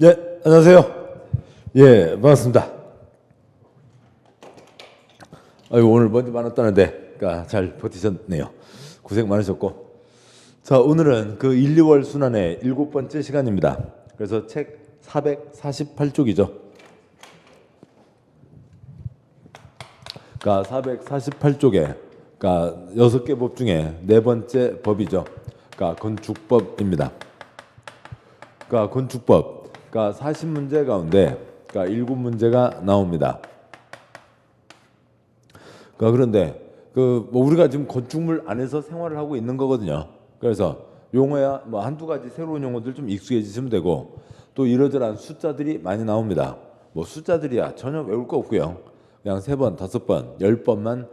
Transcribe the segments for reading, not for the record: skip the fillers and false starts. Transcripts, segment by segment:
네, 안녕하세요. 예, 반갑습니다. 아유, 오늘 먼지 많았다는데, 잘 버티셨네요. 고생 많으셨고. 자, 오늘은 그 1, 2월 순환의 7번째 시간입니다. 그래서 책 448쪽이죠. 448쪽에 6개 법 중에 4번째 법이죠. 건축법입니다. 건축법 40문제 가운데 7문제가 나옵니다. 그런데 뭐 우리가 지금 건축물 안에서 생활을 하고 있는 거거든요. 그래서 용어야 뭐 한두 가지 새로운 용어들 좀 익숙해지시면 되고, 또 이러저러한 숫자들이 많이 나옵니다. 뭐 숫자들이야 전혀 외울 거 없고요. 그냥 3번, 5번, 10번만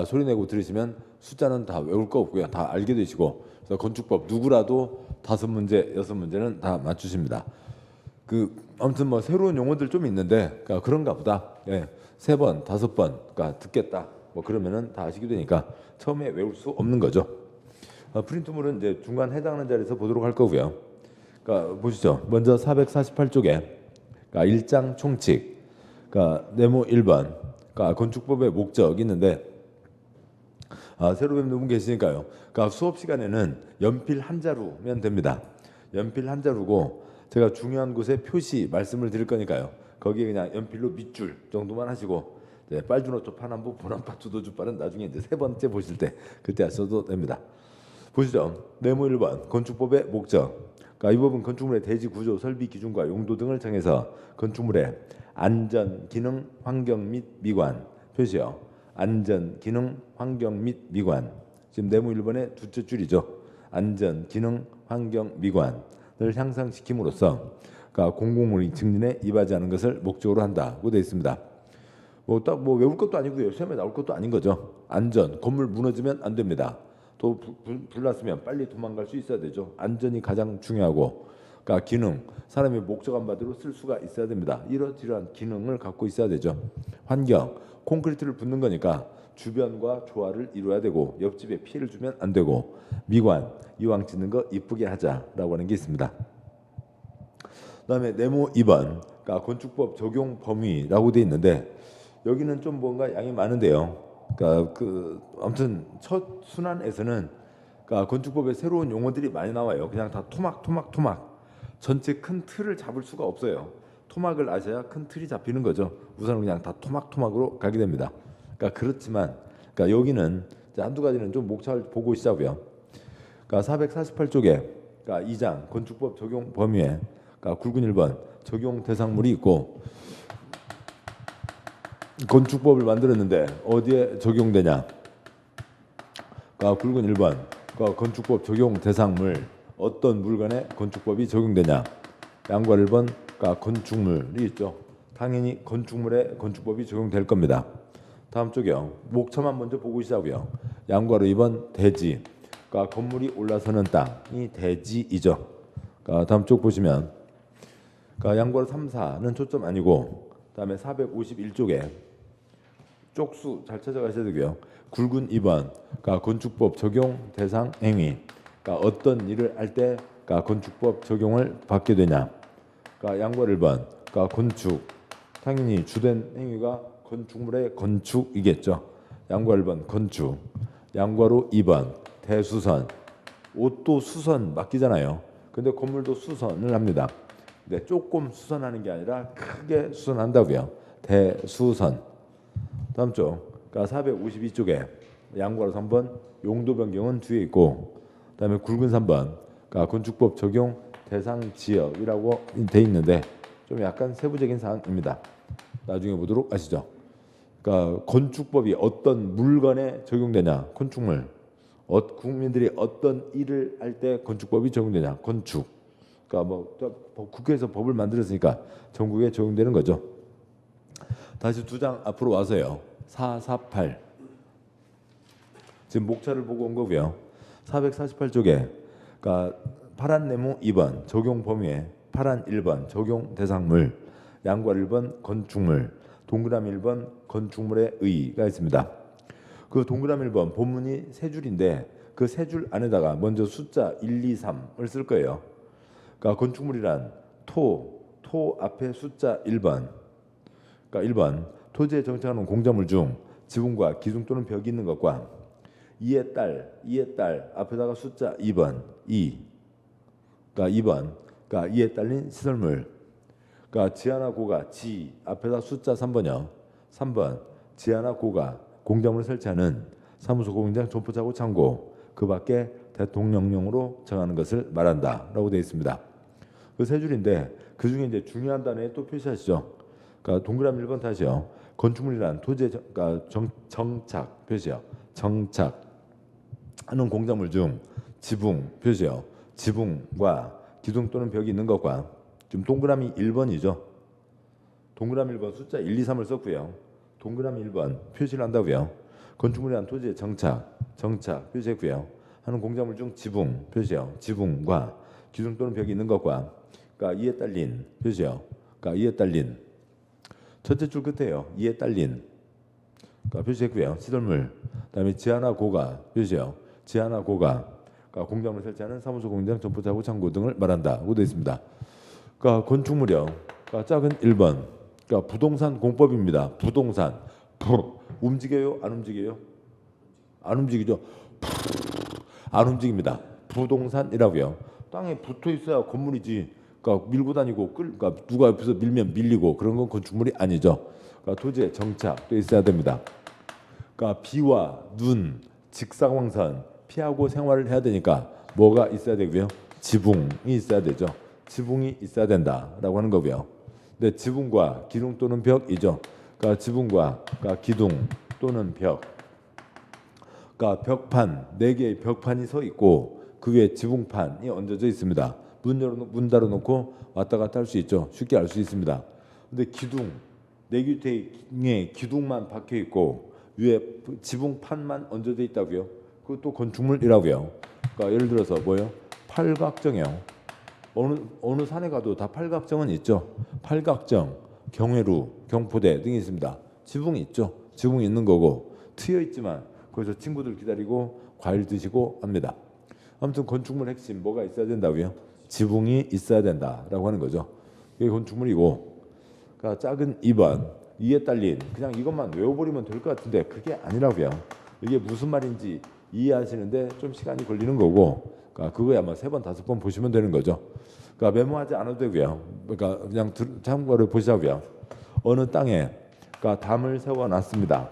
소리 내고 들으시면 숫자는 다 외울 거 없고요. 다 알게 되시고, 그래서 건축법 누구라도 5문제, 6문제는 다 맞추십니다. 아무튼 뭐 새로운 용어들 좀 있는데 그런가 보다. 예, 3번, 5번 듣겠다. 뭐 그러면은 다 아시게 되니까 처음에 외울 수 없는 거죠. 프린트물은 이제 중간 해당하는 자리에서 보도록 할 거고요. 보시죠. 먼저 448쪽에 1장 총칙, 네모 1번, 건축법의 목적이 있는데, 새로 뵙는 분 계시니까요. 수업 시간에는 연필 한 자루면 됩니다. 연필 한 자루고, 제가 중요한 곳에 표시 말씀을 드릴 거니까요. 거기에 그냥 연필로 밑줄 정도만 하시고, 빨주노초 파남보 보남파 두도주파는 나중에 이제 3번째 보실 때 그때 하셔도 됩니다. 보시죠. 네모 1번 건축법의 목적. 이 법은 건축물의 대지 구조, 설비 기준과 용도 등을 정해서 건축물의 안전, 기능, 환경 및 미관. 표시요. 안전, 기능, 환경 및 미관. 지금 네모 1번의 두째 줄이죠. 안전, 기능, 환경, 미관을 향상시킴으로써 공공물이 증진에 이바지 하는 것을 목적으로 한다고 되어 있습니다. 뭐 외울 것도 아니고요. 시험에 나올 것도 아닌 거죠. 안전, 건물 무너지면 안 됩니다. 또 불났으면 빨리 도망갈 수 있어야 되죠. 안전이 가장 중요하고, 기능, 사람이 목적한 바대로 쓸 수가 있어야 됩니다. 이러한 기능을 갖고 있어야 되죠. 환경, 콘크리트를 붓는 거니까 주변과 조화를 이루어야 되고, 옆집에 피해를 주면 안 되고, 미관, 이왕 짓는 거 이쁘게 하자라고 하는 게 있습니다. 그다음에 네모 2번, 건축법 적용 범위라고 돼 있는데, 여기는 좀 뭔가 양이 많은데요. 아무튼 첫 순환에서는 건축법에 새로운 용어들이 많이 나와요. 그냥 다 토막 전체 큰 틀을 잡을 수가 없어요. 토막을 아셔야 큰 틀이 잡히는 거죠. 우선 그냥 다 토막으로 가게 됩니다. 그렇지만 여기는 한두 가지는 좀 목차를 보고 시작고요. 448쪽에 2장 건축법 적용 범위에 굵은 1번 적용 대상물이 있고, 건축법을 만들었는데 어디에 적용되냐? 굵은 1번 건축법 적용 대상물, 어떤 물건에 건축법이 적용되냐? 양과 1번 건축물이 있죠. 당연히 건축물에 건축법이 적용될 겁니다. 다음 쪽이요. 목차만 먼저 보고 시작하고요. 양과로 2번 대지, 건물이 올라서는 땅이 대지이죠. 다음 쪽 보시면 양과로 3, 4는 초점 아니고, 다음에 451쪽에 쪽수 잘 찾아가셔야 되고요. 굵은 2번 건축법 적용 대상 행위, 어떤 일을 할 때 건축법 적용을 받게 되냐. 양과 1번 건축, 당연히 주된 행위가 건축물의 건축이겠죠. 양과 1번 건축, 양과로 2번 대수선. 옷도 수선 맡기잖아요. 근데 건물도 수선을 합니다. 근데 조금 수선하는 게 아니라 크게 수선한다고요. 대수선. 다음 쪽 452쪽에 양과로 3번 용도 변경은 뒤에 있고, 그다음에 굵은 3번 건축법 적용 대상 지역이라고 돼 있는데 좀 약간 세부적인 사항입니다. 나중에 보도록 하시죠. 건축법이 어떤 물건에 적용되냐. 건축물. 국민들이 어떤 일을 할 때 건축법이 적용되냐. 건축. 뭐 국회에서 법을 만들었으니까 전국에 적용되는 거죠. 다시 2장 앞으로 와서요. 448. 지금 목차를 보고 온 거고요. 448쪽에 파란 네모 2번 적용 범위에 파란 1번 적용 대상물, 양과 1번 건축물, 동그라미 1번 건축물의 의의가 있습니다. 그 동그라미 1번 본문이 3줄인데 그 3줄 안에다가 먼저 숫자 1, 2, 3을 쓸 거예요. 건축물이란 토, 토 앞에 숫자 1번. 그러니까 1번 토지에 정착하는 공작물 중 지붕과 기둥 또는 벽이 있는 것과 이에 딸 앞에다가 숫자 2번 2. 그러니까 2번 그러니까 이에 딸린 시설물. 그러니까 지하나 고가 지 앞에다 숫자 3번이요. 3번 지하나 고가 공작물을 설치하는 사무소, 공장, 점포차고 창고 그 밖에 대통령령으로 정하는 것을 말한다라고 되어 있습니다. 그 세 줄인데 그 중에 이제 중요한 단어에 또 표시하시죠. 그러니까 동그라미 1번 다시요. 건축물이란 토지의 그러니까 정착 표시요. 정착하는 공작물 중 지붕 표시요. 지붕과 기둥 또는 벽이 있는 것과 지금 동그라미 1번이죠. 동그라미 1번 숫자 1, 2, 3을 썼고요. 동그라미 1번 표시를 한다고요. 건축물이란 토지의 정착 표시했고요. 하는 공작물 중 지붕 표시요. 지붕과 기둥 또는 벽이 있는 것과 그러니까 이에 딸린 표시요. 그러니까 이에 딸린 첫째 줄 끝에요. 이에 딸린 그러니까 표시했고요. 시설물 그다음에 지하나 고가 표시요. 지하나 고가 그러니까 공작물 설치하는 사무소, 공장, 점포차고 창고 등을 말한다고 되어 있습니다. 그러니까 건축물이요. 그러니까 작은 1번 그러니까 부동산 공법입니다. 부동산 움직여요? 안 움직여요? 안 움직이죠. 안 움직입니다. 부동산이라고요. 땅에 붙어 있어야 건물이지. 그러니까 밀고 다니고 그러니까 누가 옆에서 밀면 밀리고 그런 건 건축물이 아니죠. 그러니까 토지에 정착돼 있어야 됩니다. 그러니까 비와 눈, 직사광선 피하고 생활을 해야 되니까 뭐가 있어야 되고요? 지붕이 있어야 되죠. 지붕이 있어야 된다라고 하는 거고요. 근데 지붕과 기둥 또는 벽이죠. 그러니까 지붕과 그러니까 기둥 또는 벽. 그러니까 벽판 4개의 벽판이 서 있고 그 위에 지붕판이 얹어져 있습니다. 문 달아놓고 왔다 갔다 할 수 있죠. 쉽게 알 수 있습니다. 근데 기둥 4개의 기둥만 박혀 있고 위에 지붕판만 얹어져 있다고요. 그것도 건축물이라고요. 그러니까 예를 들어서 뭐요? 팔각정이요. 어느 산에 가도 다 팔각정은 있죠. 팔각정, 경회루, 경포대 등이 있습니다. 지붕이 있죠. 지붕이 있는 거고 트여 있지만 거기서 친구들 기다리고 과일 드시고 합니다. 아무튼 건축물 핵심 뭐가 있어야 된다고요? 지붕이 있어야 된다라고 하는 거죠. 이게 건축물이고 그러니까 작은 2번 이에 딸린 그냥 이것만 외워버리면 될 것 같은데 그게 아니라고요. 이게 무슨 말인지 이해하시는데 좀 시간이 걸리는 거고 그러니까 그거에 아마 3번, 5번 보시면 되는 거죠. 그러니까 메모하지 않아도 되고요. 그러니까 그냥 참고를 보시자고요. 어느 땅에 그러니까 담을 세워놨습니다.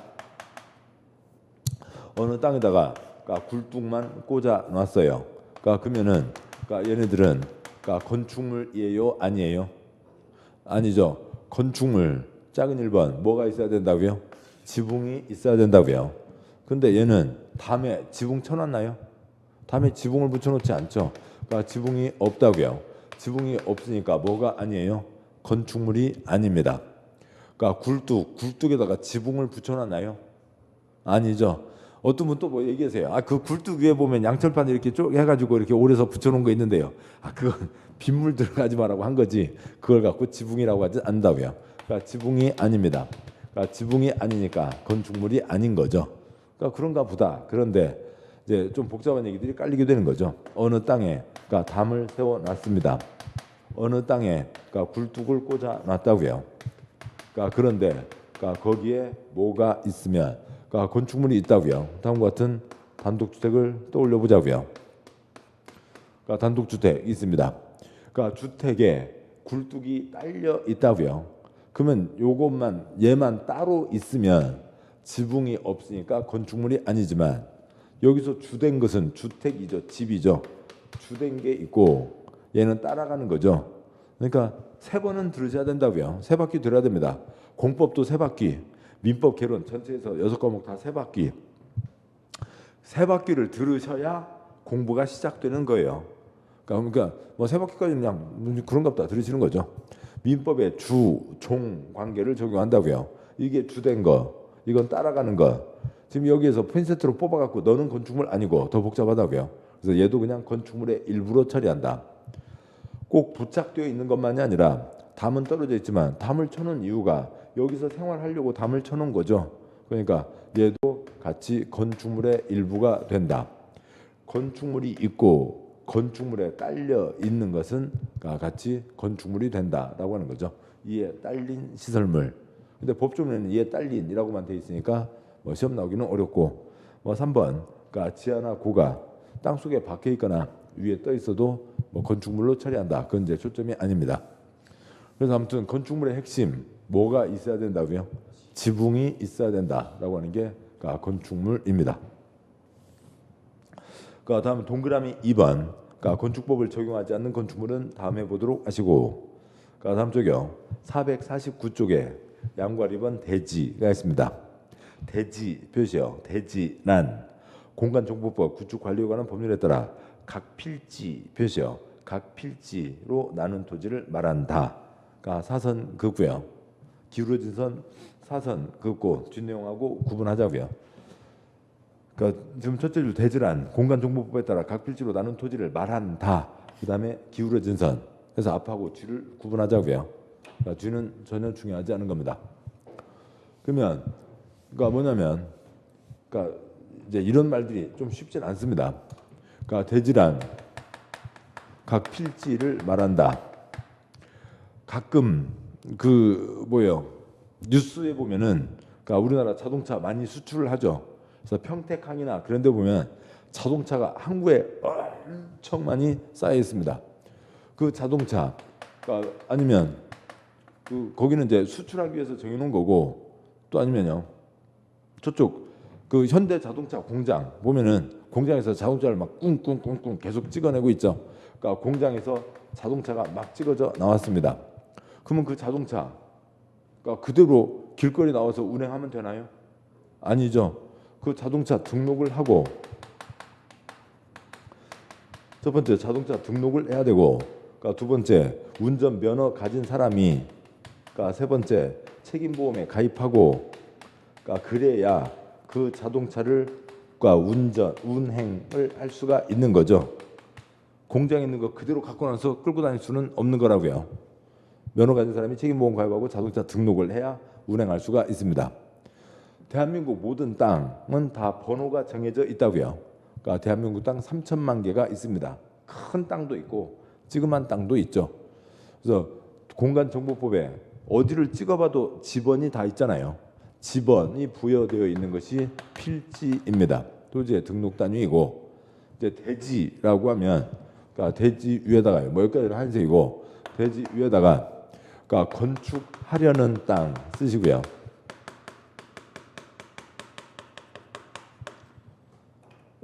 어느 땅에다가 그러니까 굴뚝만 꽂아 놨어요. 그러니까 그러면은 그러니까 얘네들은 그러니까 건축물이에요, 아니에요? 아니죠. 건축물 작은 1번 뭐가 있어야 된다고요? 지붕이 있어야 된다고요. 근데 얘는 담에 지붕 쳐놨나요? 담에 지붕을 붙여놓지 않죠. 그러니까 지붕이 없다고요. 지붕이 없으니까 뭐가 아니에요? 건축물이 아닙니다. 그러니까 굴뚝에다가 지붕을 붙여놨나요? 아니죠. 어떤 분 또 뭐 얘기하세요. 그 굴뚝 위에 보면 양철판 이렇게 쭉 해가지고 이렇게 오래서 붙여놓은 거 있는데요. 그건 빗물 들어가지 말라고 한 거지. 그걸 갖고 지붕이라고 하지 않는다고요. 그러니까 지붕이 아닙니다. 그러니까 지붕이 아니니까 건축물이 아닌 거죠. 그러니까 그런가 보다. 그런데 이제 좀 복잡한 얘기들이 깔리게 되는 거죠. 어느 땅에 그러니까 담을 세워놨습니다. 어느 땅에 그러니까 굴뚝을 꽂아놨다고요. 그러니까 그런데 그러니까 거기에 뭐가 있으면 그러니까 건축물이 있다고요. 다음과 같은 단독주택을 떠올려 보자고요. 그러니까 단독주택 있습니다. 그러니까 주택에 굴뚝이 딸려 있다고요. 그러면 요것만 얘만 따로 있으면 지붕이 없으니까 건축물이 아니지만 여기서 주된 것은 주택이죠. 집이죠. 주된 게 있고 얘는 따라가는 거죠. 그러니까 3번은 들으셔야 된다고요. 3바퀴 들어야 됩니다. 공법도 3바퀴, 민법 개론 전체에서 6과목 다 3바퀴. 3바퀴를 들으셔야 공부가 시작되는 거예요. 그러니까 뭐 3바퀴까지는 그냥 그런가 보다 들으시는 거죠. 민법의 주, 종 관계를 적용한다고요. 이게 주된 거, 이건 따라가는 거. 지금 여기에서 핀세트로 뽑아갖고 너는 건축물 아니고 더 복잡하다고요. 그래서 얘도 그냥 건축물의 일부로 처리한다. 꼭 부착되어 있는 것만이 아니라 담은 떨어져 있지만 담을 쳐놓은 이유가 여기서 생활하려고 담을 쳐놓은 거죠. 그러니까 얘도 같이 건축물의 일부가 된다. 건축물이 있고 건축물에 딸려 있는 것은 같이 건축물이 된다라고 하는 거죠. 이에 딸린 시설물. 근데 법조문에는 이에 딸린이라고만 돼 있으니까 뭐 시험 나오기는 어렵고, 뭐 3번 그러니까 지하나 고가 땅 속에 박혀 있거나 위에 떠 있어도 뭐 건축물로 처리한다. 그건 이제 초점이 아닙니다. 그래서 아무튼 건축물의 핵심 뭐가 있어야 된다고요? 지붕이 있어야 된다라고 하는 게 건축물입니다. 다음 동그라미 2번. 건축법을 적용하지 않는 건축물은 다음에 보도록 하시고, 다음 쪽이요. 449쪽에 양과 1번 대지가 있습니다. 대지 표시요. 대지란 공간정보법 구축관리에 관한 법률에 따라 각 필지 표시요. 각 필지로 나눈 토지를 말한다. 사선 긋고요. 기울어진 선 사선 긋고 뒷내용하고 구분하자고요. 지금 첫째 줄 대지란 공간정보법에 따라 각 필지로 나눈 토지를 말한다. 그 다음에 기울어진 선. 그래서 앞하고 뒤를 구분하자고요. 뒤는 전혀 중요하지 않은 겁니다. 그러면 뭐냐면 이제 이런 말들이 좀 쉽진 않습니다. 대지란 각 필지를 말한다. 가끔 뉴스에 보면은 우리나라 자동차 많이 수출을 하죠. 그래서 평택항이나 그런 데 보면 자동차가 항구에 엄청 많이 쌓여 있습니다. 그 자동차 아니면 거기는 이제 수출하기 위해서 정해놓은 거고, 또 아니면요 저쪽 현대 자동차 공장 보면은 공장에서 자동차를 막 꿍꿍꿍꿍 계속 찍어내고 있죠. 공장에서 자동차가 막 찍어져 나왔습니다. 그러면 그 자동차 그대로 길거리 나와서 운행하면 되나요? 아니죠. 그 자동차 등록을 하고, 첫 번째 자동차 등록을 해야 되고, 두 번째 운전 면허 가진 사람이, 세 번째 책임보험에 가입하고, 그래야 그 자동차를 운행을 할 수가 있는 거죠. 공장에 있는 거 그대로 갖고 나서 끌고 다닐 수는 없는 거라고요. 면허 가진 사람이 책임보험 가입하고 자동차 등록을 해야 운행할 수가 있습니다. 대한민국 모든 땅은 다 번호가 정해져 있다고요. 대한민국 땅 3천만 개가 있습니다. 큰 땅도 있고 찌그만 땅도 있죠. 그래서 공간정보법에 어디를 찍어봐도 지번이 다 있잖아요. 지번이 부여되어 있는 것이 필지입니다. 토지의 등록 단위이고, 이제 대지라고 하면 대지 위에다가요. 여기까지는 한색이고, 대지 위에다가 건축하려는 땅 쓰시고요.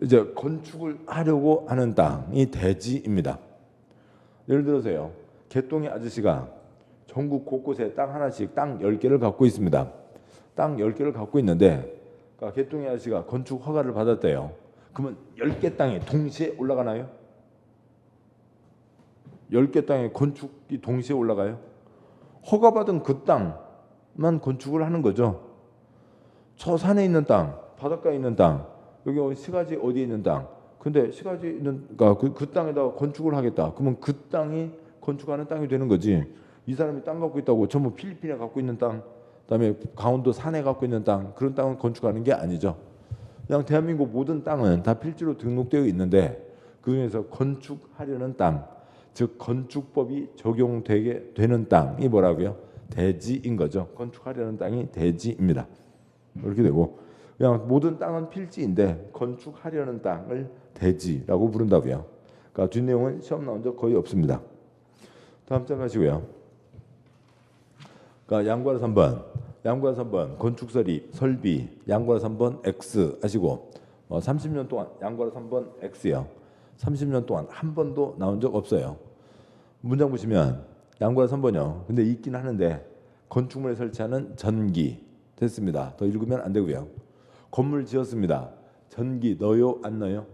이제 건축을 하려고 하는 땅이 대지입니다. 예를 들어서요. 개똥이 아저씨가 전국 곳곳에 땅 하나씩 땅 10개를 갖고 있습니다. 땅 10개를 갖고 있는데 개똥이 아저씨가 건축 허가를 받았대요. 그러면 10개 땅에 동시에 올라가나요? 10개 땅에 건축이 동시에 올라가요? 허가받은 그 땅만 건축을 하는 거죠. 저 산에 있는 땅, 바닷가에 있는 땅, 여기 시가지 어디에 있는 땅, 근데 시가지 있는 그 땅에다가 건축을 하겠다. 그러면 그 땅이 건축하는 땅이 되는 거지. 이 사람이 땅 갖고 있다고 전부 필리핀에 갖고 있는 땅, 그다음에 강원도 산에 갖고 있는 땅, 그런 땅을 건축하는 게 아니죠. 그냥 대한민국 모든 땅은 다 필지로 등록되어 있는데 그 중에서 건축하려는 땅, 즉 건축법이 적용되게 되는 땅이 뭐라고요? 대지인 거죠. 건축하려는 땅이 대지입니다. 이렇게 되고, 그냥 모든 땅은 필지인데 건축하려는 땅을 대지라고 부른다고요. 뒷내용은 시험 나온 적 거의 없습니다. 다음 장 가시고요. 양과로 3번, 양과로 3번 건축설비, 설비, 양과로 3번 X 하시고, 30년 동안 양과로 3번 X요. 30년 동안 한 번도 나온 적 없어요. 문장 보시면 양과로 3번이요. 근데 있긴 하는데 건축물에 설치하는 전기 됐습니다. 더 읽으면 안 되고요. 건물 지었습니다. 전기 넣어요? 안 넣어요?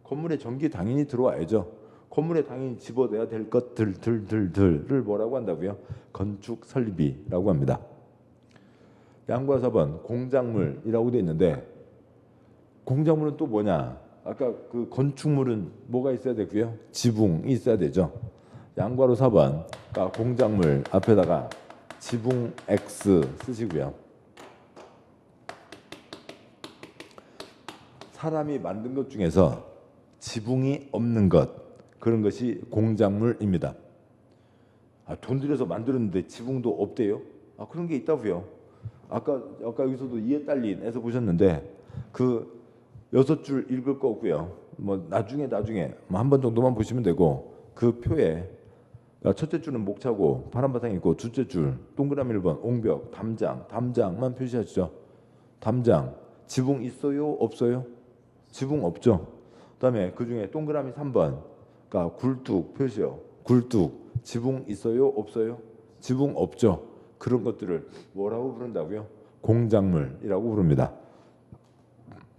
건물에 전기 당연히 들어와야죠. 건물에 당연히 집어내야 될 것들을 뭐라고 한다고요? 건축 설비라고 합니다. 양과 4번 공작물이라고 되어 있는데, 공작물은 또 뭐냐? 아까 그 건축물은 뭐가 있어야 되고요? 지붕이 있어야 되죠. 양과로 4번 공작물 앞에다가 지붕 X 쓰시고요. 사람이 만든 것 중에서 지붕이 없는 것, 그런 것이 공작물입니다. 돈 들여서 만들었는데 지붕도 없대요? 그런 게 있다고요. 아까 여기서도 이에 딸린에서 보셨는데 그 6줄 읽을 거고요. 뭐 나중에 뭐 한 번 정도만 보시면 되고, 그 표에 첫째 줄은 목차고 파란 바탕이 있고, 둘째 줄 동그라미 1번 옹벽 담장만 표시하시죠. 담장 지붕 있어요 없어요? 지붕 없죠. 그다음에 그 중에 동그라미 3번 그러니까 굴뚝 표시요. 굴뚝 지붕 있어요 없어요? 지붕 없죠. 그런 것들을 뭐라고 부른다고요? 공작물이라고 부릅니다.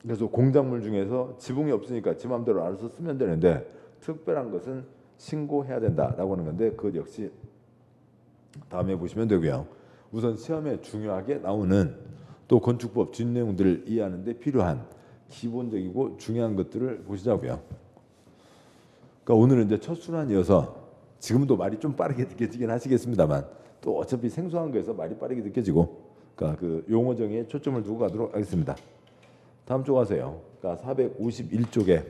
그래서 공작물 중에서 지붕이 없으니까 지 마음대로 알아서 쓰면 되는데, 특별한 것은 신고해야 된다라고 하는 건데, 그것 역시 다음에 보시면 되고요. 우선 시험에 중요하게 나오는 또 건축법 뒷내용들을 이해하는 데 필요한 기본적이고 중요한 것들을 보시자고요. 그러니까 오늘은 이제 첫 순환이어서 지금도 말이 좀 빠르게 느껴지긴 하시겠습니다만, 또 어차피 생소한 거에서 말이 빠르게 느껴지고, 그러니까 그 용어 정의에 초점을 두고 가도록 하겠습니다. 다음 쪽 가세요. 그러니까 451쪽에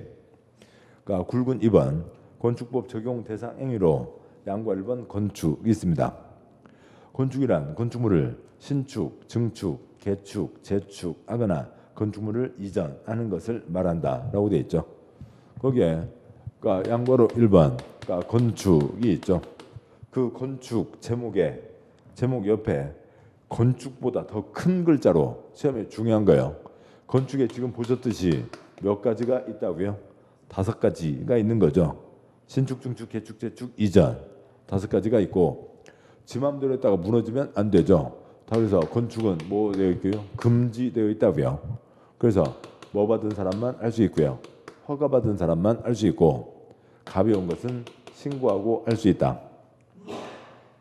그러니까 굵은 2번 건축법 적용 대상 행위로 양과 1번 건축이 있습니다. 건축이란 건축물을 신축, 증축, 개축, 재축하거나 건축물을 이전하는 것을 말한다라고 되어 있죠. 거기에 그러니까 양괄호 1번 그러니까 건축이 있죠. 그 건축 제목 옆에 건축보다 더 큰 글자로 시험에 중요한 거예요. 건축에 지금 보셨듯이 몇 가지가 있다고요? 5가지가 있는 거죠. 신축, 증축, 개축, 재축, 이전 5가지가 있고, 지 맘대로 했다가 무너지면 안 되죠. 그래서 건축은 뭐 되어 있고요? 금지되어 있다고요. 그래서 뭐 받은 사람만 할 수 있고요. 허가 받은 사람만 할 수 있고, 가벼운 것은 신고하고 할 수 있다.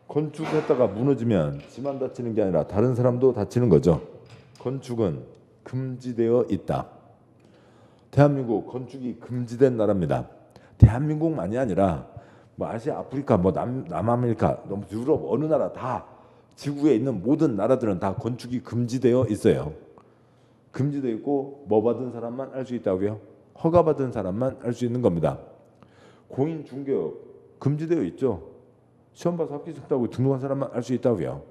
건축했다가 무너지면 지만 다치는 게 아니라 다른 사람도 다치는 거죠. 건축은 금지되어 있다. 대한민국 건축이 금지된 나라입니다. 대한민국만이 아니라 뭐 아시아, 아프리카, 뭐 남아메리카, 유럽 어느 나라 다, 지구에 있는 모든 나라들은 다 건축이 금지되어 있어요. 금지되어 있고 뭐 받은 사람만 할 수 있다고요? 허가 받은 사람만 할 수 있는 겁니다. 공인 중개업 금지되어 있죠. 시험 봐서 합격증 따고 등록한 사람만 할 수 있다고요.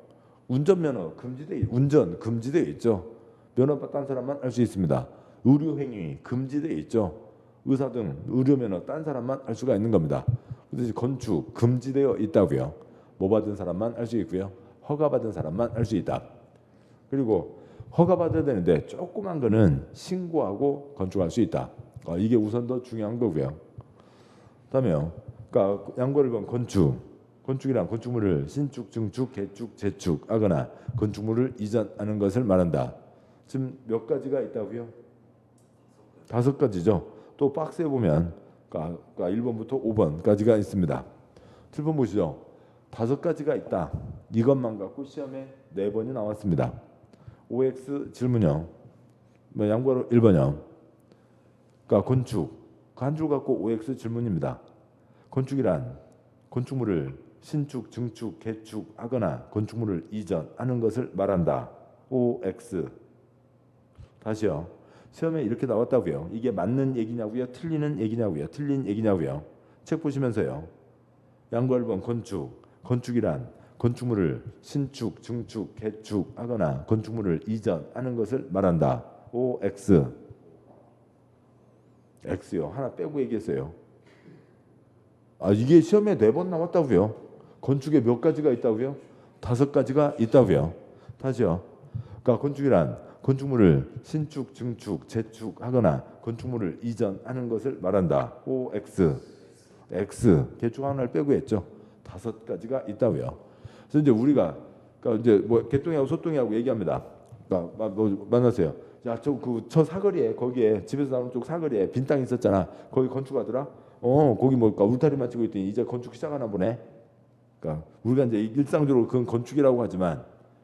운전 금지되어 있죠. 면허 딴 사람만 할 수 있습니다. 의료행위 금지되어 있죠. 의사 등 의료면허 딴 사람만 할 수가 있는 겁니다. 그래서 건축 금지되어 있다고요. 뭐 받은 사람만 할 수 있고요. 허가 받은 사람만 할 수 있다. 그리고 허가 받아야 되는데 조그만 거는 신고하고 건축할 수 있다. 이게 우선 더 중요한 거고요. 그다음에요. 그러니까 양괄호 1번 건축이란 건축물을 신축, 증축, 개축, 재축하거나 건축물을 이전하는 것을 말한다. 지금 몇 가지가 있다고요? 5가지죠. 또 박스에 보면 그러니까 1번부터 5번까지가 있습니다. 7번 보시죠. 5가지가 있다. 이것만 갖고 시험에 4번이 나왔습니다. OX 질문형, 뭐 양괄호 1번형. 그러니까 건축 한 줄 갖고 OX 질문입니다. 건축이란 건축물을 신축, 증축, 개축하거나 건축물을 이전하는 것을 말한다. OX. 다시요. 시험에 이렇게 나왔다고요. 이게 맞는 얘기냐고요? 틀리는 얘기냐고요? 틀린 얘기냐고요? 책 보시면서요. 양괄호 1번 건축이란 건축물을 신축, 증축, 개축하거나 건축물을 이전하는 것을 말한다. OX. X요. 하나 빼고 얘기했어요. 이게 시험에 4번 나왔다고요. 건축에 몇 가지가 있다고요? 5가지가 있다고요. 다시요. 그러니까 건축이란 건축물을 신축, 증축, 재축하거나 건축물을 이전하는 것을 말한다. OX. X. 개축 하나를 빼고 했죠. 5가지가 있다고요. 그래서 이제 우리가 그러니까 이제 뭐 개똥이하고 소똥이하고 얘기합니다. 그러니까 뭐 만나세요. 야, 저 사거리에 거기에 집에서 나오는 쪽 사거리에 빈 땅 있었잖아. 거기 건축하더라. 거기 뭘까 울타리만 치고 있더니 이제 건축 시작하나 보네. 그러니까 우리가 이제 일상적으로 그건 건축이라고 하지만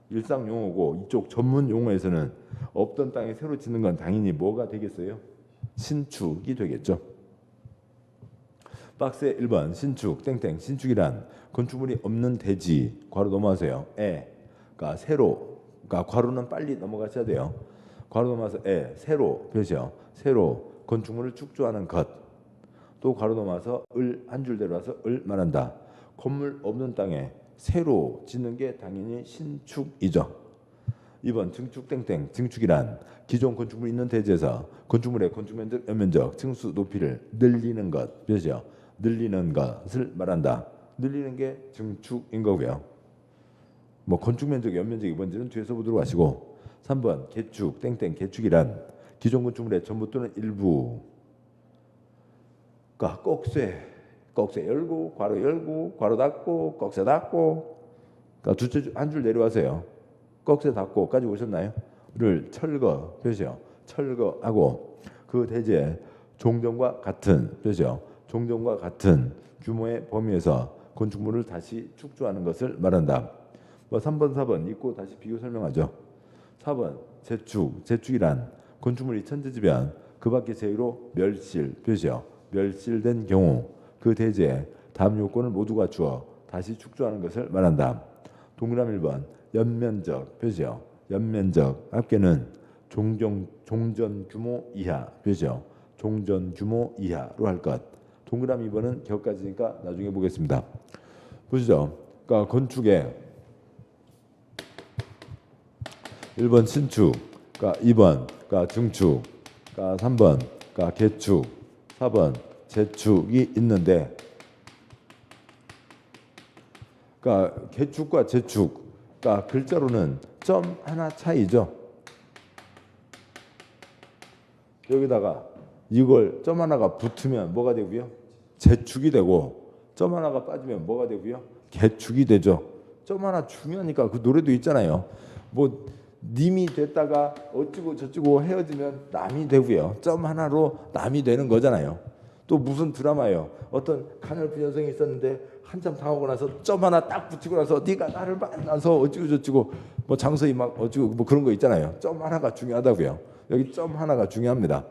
일상 용어고 이쪽 전문 용어에서는 없던 땅에 새로 짓는 건 당연히 뭐가 되겠어요? 신축이 되겠죠. 박스에 1번 신축 땡땡 신축이란 건축물이 없는 대지 괄호 넘어가세요. 그러니까 새로 그러니까 괄호는 빨리 넘어가셔야 돼요. 괄호 넘어가서 새로 표시요. 새로 건축물을 축조하는 것. 또 가로 넘어서 을 한 줄 내려와서 을 말한다. 건물 없는 땅에 새로 짓는 게 당연히 신축이죠. 2번 증축 땡땡. 증축이란 기존 건축물 있는 대지에서 건축물의 건축면적, 연면적, 층수, 높이를 늘리는 것, 그죠? 늘리는 것을 말한다. 늘리는 게 증축인 거고요. 뭐 건축면적, 연면적이 뭔지는 뒤에서 보도록 하시고. 3번 개축 땡땡. 개축이란 기존 건축물의 전부 또는 일부, 그러니까 꼭세 열고 괄호 닫고 꼭세 닫고, 그러니까 한 줄 내려와서요. 꼭세 닫고까지 오셨나요? 를 철거, 그죠? 철거하고 그 대지에 종전과 같은, 그죠? 종전과 같은 규모의 범위에서 건축물을 다시 축조하는 것을 말한다. 뭐 3번, 4번 읽고 다시 비교 설명하죠. 4번 재축이란 건축물이 천재지변 그 밖의 제의로 멸실, 그죠? 멸실된 경우 그 대지에 다음 요건을 모두 갖추어 다시 축조하는 것을 말한다. 동그라미 1번 연면적, 그죠? 연면적 합계는 종전 규모 이하, 그죠? 종전 규모 이하로 할 것. 동그라미 2번은 격까지니까 나중에 보겠습니다. 보시죠. 그러니까 건축에 1번 신축, 그러니까 2번 그러니까 증축, 그러니까 3번 그러니까 개축, 4번 재축이 있는데, 그러니까 개축과 재축, 그러니까 글자로는 점 하나 차이죠. 여기다가 이걸 점 하나가 붙으면 뭐가 되고요? 재축이 되고, 점 하나가 빠지면 뭐가 되고요? 개축이 되죠. 점 하나 중요하니까 그 노래도 있잖아요. 뭐 님이 됐다가 어찌고 저찌고 헤어지면 남이 되고요. 점 하나로 남이 되는 거잖아요. 또 무슨 드라마예요. 어떤 가냘픈 여성이 있었는데 한참 당하고 나서 점 하나 딱 붙이고 나서 네가 나를 만나서 어찌고 저찌고 뭐 장소이 막 어찌고 뭐 그런 거 있잖아요. 점 하나가 중요하다고요. 여기 점 하나가 중요합니다.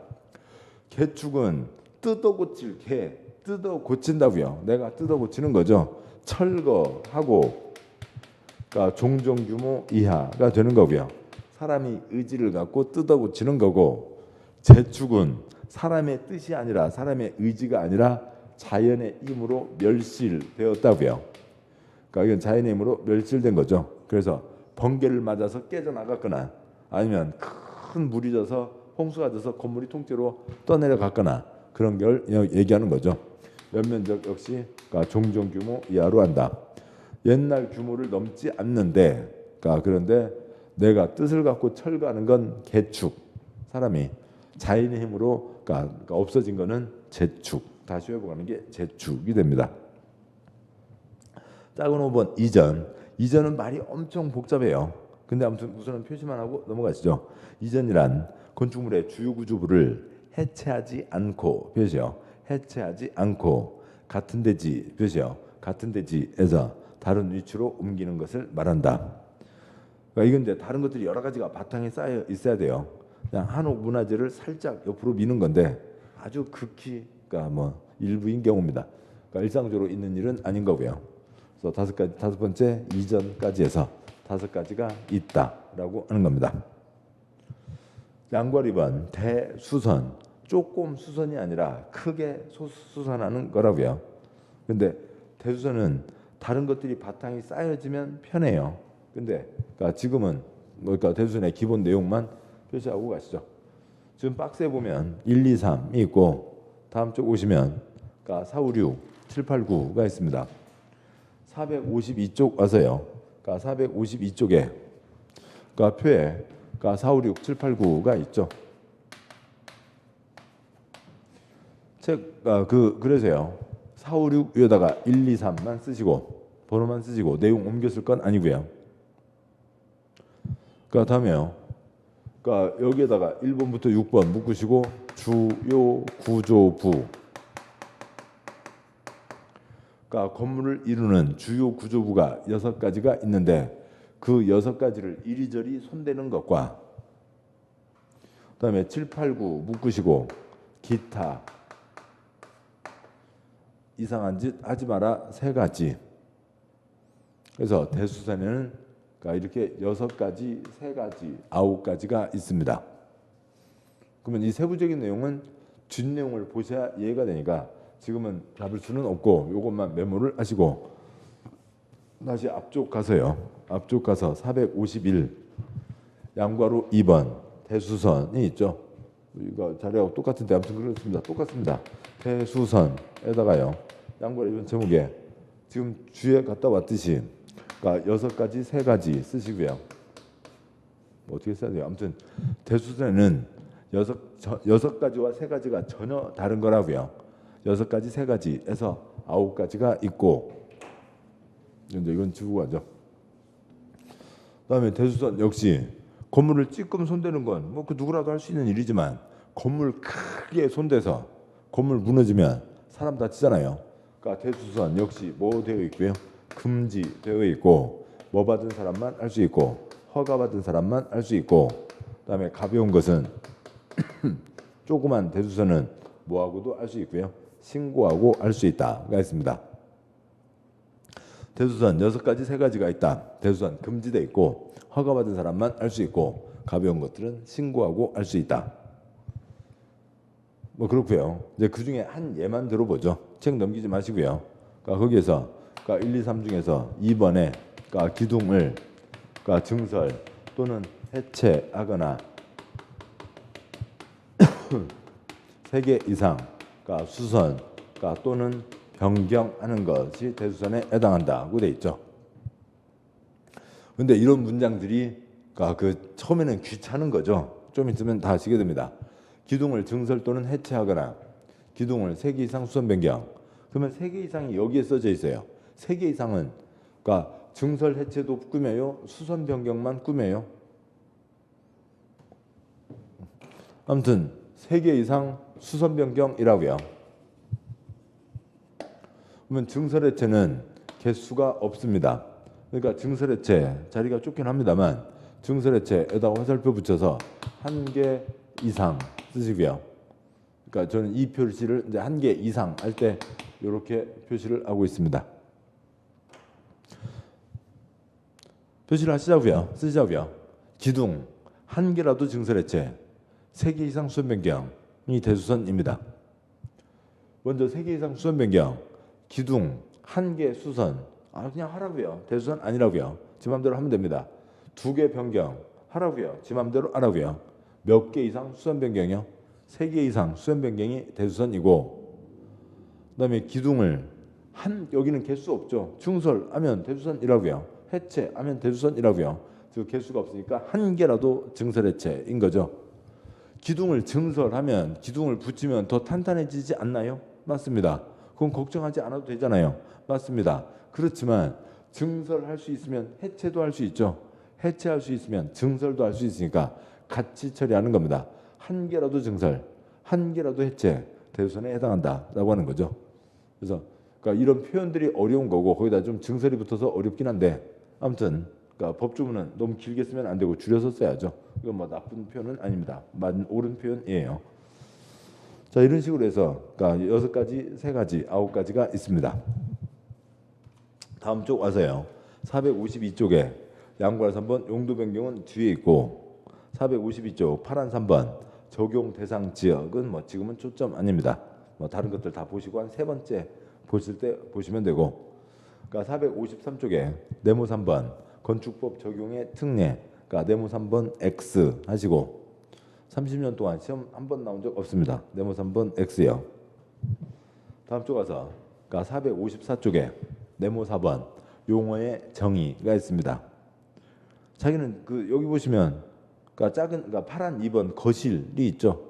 개축은 뜯어 고칠 개, 뜯어 고친다고요. 내가 뜯어 고치는 거죠. 철거하고, 그러니까 종전 규모 이하가 되는 거고요. 사람이 의지를 갖고 뜯어 고치는 거고, 재축은 사람의 뜻이 아니라, 사람의 의지가 아니라 자연의 힘으로 멸실되었다고요. 그러니까 이건 자연의 힘으로 멸실된 거죠. 그래서 번개를 맞아서 깨져나갔거나 아니면 큰 물이 져서 홍수가 져서 건물이 통째로 떠내려갔거나 그런 걸 얘기하는 거죠. 연면적 역시 그러니까 종전 규모 이하로 한다. 옛날 규모를 넘지 않는데, 그러니까 그런데 내가 뜻을 갖고 철거하는 건 개축, 사람이 자연의 힘으로 그러니까 없어진 거는 재축, 다시 회복하는 게 재축이 됩니다. 작은 5번 이전은 말이 엄청 복잡해요. 근데 아무튼 우선은 표시만 하고 넘어가시죠. 이전이란 건축물의 주요 구조부를 해체하지 않고, 표시요. 해체하지 않고 같은 대지, 표시요. 같은 대지에서 다른 위치로 옮기는 것을 말한다. 그러니까 이건데 다른 것들이 여러 가지가 바탕에 쌓여 있어야 돼요. 그냥 한옥 문화재를 살짝 옆으로 미는 건데 아주 극히, 그러니까 뭐 일부인 경우입니다. 그러니까 일상적으로 있는 일은 아닌 거고요. 그래서 다섯 번째 이전까지 해서 5가지가 있다라고 하는 겁니다. 양괄 2번 대수선, 조금 수선이 아니라 크게 수선하는 거라고요. 근데 대수선은 다른 것들이 바탕이 쌓여지면 편해요. 근데 그러니까 지금은 그러니까 대수선의 기본 내용만 표시하고 가시죠. 지금 박스에 보면 1, 2, 3이 있고 다음 쪽 오시면 그러니까 4, 5, 6, 7, 8, 9가 있습니다. 452쪽 와서요. 그러니까 452쪽에 그러니까 표에 그러니까 4, 5, 6, 7, 8, 9가 있죠. 그래서요. 4, 5, 6 위에다가 1, 2, 3만 쓰시고 번호만 쓰시고 내용 옮겨 쓸 건 아니고요. 그러니까 다음에요. 그러니까 여기에다가 1번부터 6번 묶으시고 주요 구조부, 그러니까 건물을 이루는 주요 구조부가 6가지가 있는데 그 6가지를 이리저리 손대는 것과 그다음에 7, 8, 9 묶으시고 기타 이상한 짓 하지 마라 3가지. 그래서 대수선에는 그러니까 이렇게 6가지, 3가지, 9가지가 있습니다. 그러면 이 세부적인 내용은 뒷내용을 보셔야 이해가 되니까 지금은 잡을 수는 없고 요것만 메모를 하시고 다시 앞쪽 가서요. 앞쪽 가서 451 양괄호 2번 대수선이 있죠. 이거 자료하고 똑같은데 아무튼 그렇습니다. 똑같습니다. 대수선에다가요. 양괄호 2번 제목에 지금 주에 갔다 왔듯이 그러니까 6가지 3가지 쓰시고요. 뭐 어떻게 써야 돼요? 아무튼 대수선에는 6가지와 3가지가 전혀 다른 거라고요. 6가지 3가지에서 9가지가 있고 근데 이건 지우고 가죠. 그다음에 대수선 역시 건물을 찔끔 손대는 건 뭐 그 누구라도 할 수 있는 일이지만 건물 크게 손대서 건물 무너지면 사람 다치잖아요. 그러니까 대수선 역시 뭐 되어 있고요. 금지되어 있고 뭐 받은 사람만 할 수 있고 허가 받은 사람만 할 수 있고 그다음에 가벼운 것은 조그만 대수선은 뭐하고도 할 수 있고요. 신고하고 할 수 있다가 있습니다. 대수선 6가지 3가지가 있다. 대수선 금지돼 있고 허가받은 사람만 할 수 있고 가벼운 것들은 신고하고 할 수 있다. 뭐 그렇고요. 이제 그 중에 한 예만 들어보죠. 책 넘기지 마시고요. 그러니까 거기에서 그러니까 1, 2, 3 중에서 2번에 그러니까 기둥을 그러니까 증설 또는 해체하거나 3개 이상 그러니까 수선 그러니까 또는 변경하는 것이 대수선에 해당한다고 돼 있죠. 근데 이런 문장들이 그러니까 그 처음에는 귀찮은 거죠. 좀 있으면 다 아시게 됩니다. 기둥을 증설 또는 해체하거나 기둥을 3개 이상 수선 변경. 그러면 3개 이상이 여기에 써져 있어요. 3개 이상은 그러니까 증설 해체도 꾸며요. 수선 변경만 꾸며요. 아무튼 3개 이상 수선 변경이라고요. 그러면 증설해체는 개수가 없습니다. 그러니까 증설해체 자리가 좁긴 합니다만 증설해체에다가 화살표 붙여서 1개 이상 쓰시고요. 그러니까 저는 이 표시를 이제 1개 이상 할 때 이렇게 표시를 하고 있습니다. 표시를 하시자고요. 쓰시자고요. 기둥 1개라도 증설해체 3개 이상 수선 변경이 대수선입니다. 먼저 3개 이상 수선 변경 기둥 1개 수선 그냥 하라고요. 대수선 아니라고요. 지 맘대로 하면 됩니다. 2개 변경 하라고요. 지 맘대로 하라고요. 몇 개 이상 수선 변경이요? 3개 이상 수선 변경이 대수선이고 그다음에 기둥을 여기는 개수 없죠. 증설하면 대수선이라고요. 해체하면 대수선이라고요. 즉 개수가 없으니까 1개라도 증설해체인 거죠. 기둥을 증설하면 기둥을 붙이면 더 탄탄해지지 않나요? 맞습니다. 그건 걱정하지 않아도 되잖아요. 맞습니다. 그렇지만 증설할 수 있으면 해체도 할 수 있죠. 해체할 수 있으면 증설도 할 수 있으니까 같이 처리하는 겁니다. 1개라도 증설, 1개라도 해체, 대수선에 해당한다라고 하는 거죠. 그래서 그러니까 이런 표현들이 어려운 거고 거기다 좀 증설이 붙어서 어렵긴 한데 아무튼 그러니까 법조문은 너무 길게 쓰면 안 되고 줄여서 써야죠. 이건 뭐 나쁜 표현은 아닙니다. 옳은 표현이에요. 자 이런 식으로 해서 그러니까 6가지, 3가지, 9가지가 있습니다. 다음 쪽 와서요. 452쪽에 양괄호 3번 용도 변경은 뒤에 있고 452쪽 파란 3번 적용 대상 지역은 뭐 지금은 초점 아닙니다. 뭐 다른 것들 다 보시고 한 3번째 보실 때 보시면 되고 그러니까 453쪽에 네모 3번 건축법 적용의 특례 그러니까 네모 3번 X 하시고 30년 동안 시험 한 번 나온 적 없습니다. 네모 3번 X요. 다음 쪽 가서 그러니까 454쪽에 네모 4번 용어의 정의가 있습니다. 자기는 그 여기 보시면 그러니까 그러니까 파란 2번 거실이 있죠.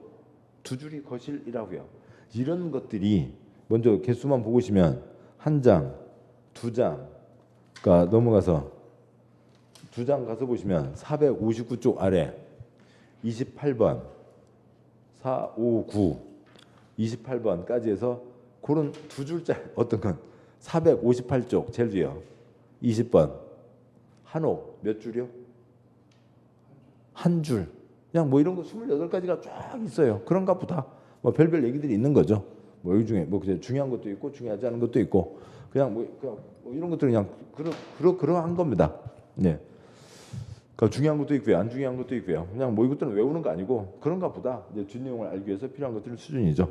2줄이 거실이라고요. 이런 것들이 먼저 개수만 보시면 1장, 2장, 그러니까 넘어가서 2장 가서 보시면 459쪽 아래 28번, 459, 28번까지 해서 그런 2줄짜리 어떤 건 458쪽 제일 뒤에요. 20번 한옥 몇 줄이요? 한 줄. 그냥 뭐 이런 거 28가지가 쫙 있어요. 그런가 보다. 뭐 별별 얘기들이 있는 거죠. 뭐 여기 중에 뭐 그냥 중요한 것도 있고 중요하지 않은 것도 있고 그냥 뭐 이런 것들은 그냥 그러한 겁니다. 네. 그러니까 중요한 것도 있고요, 안 중요한 것도 있고요. 그냥 뭐 이것들은 외우는 거 아니고 그런가 보다. 이제 뒷내용을 알기 위해서 필요한 것들은 수준이죠.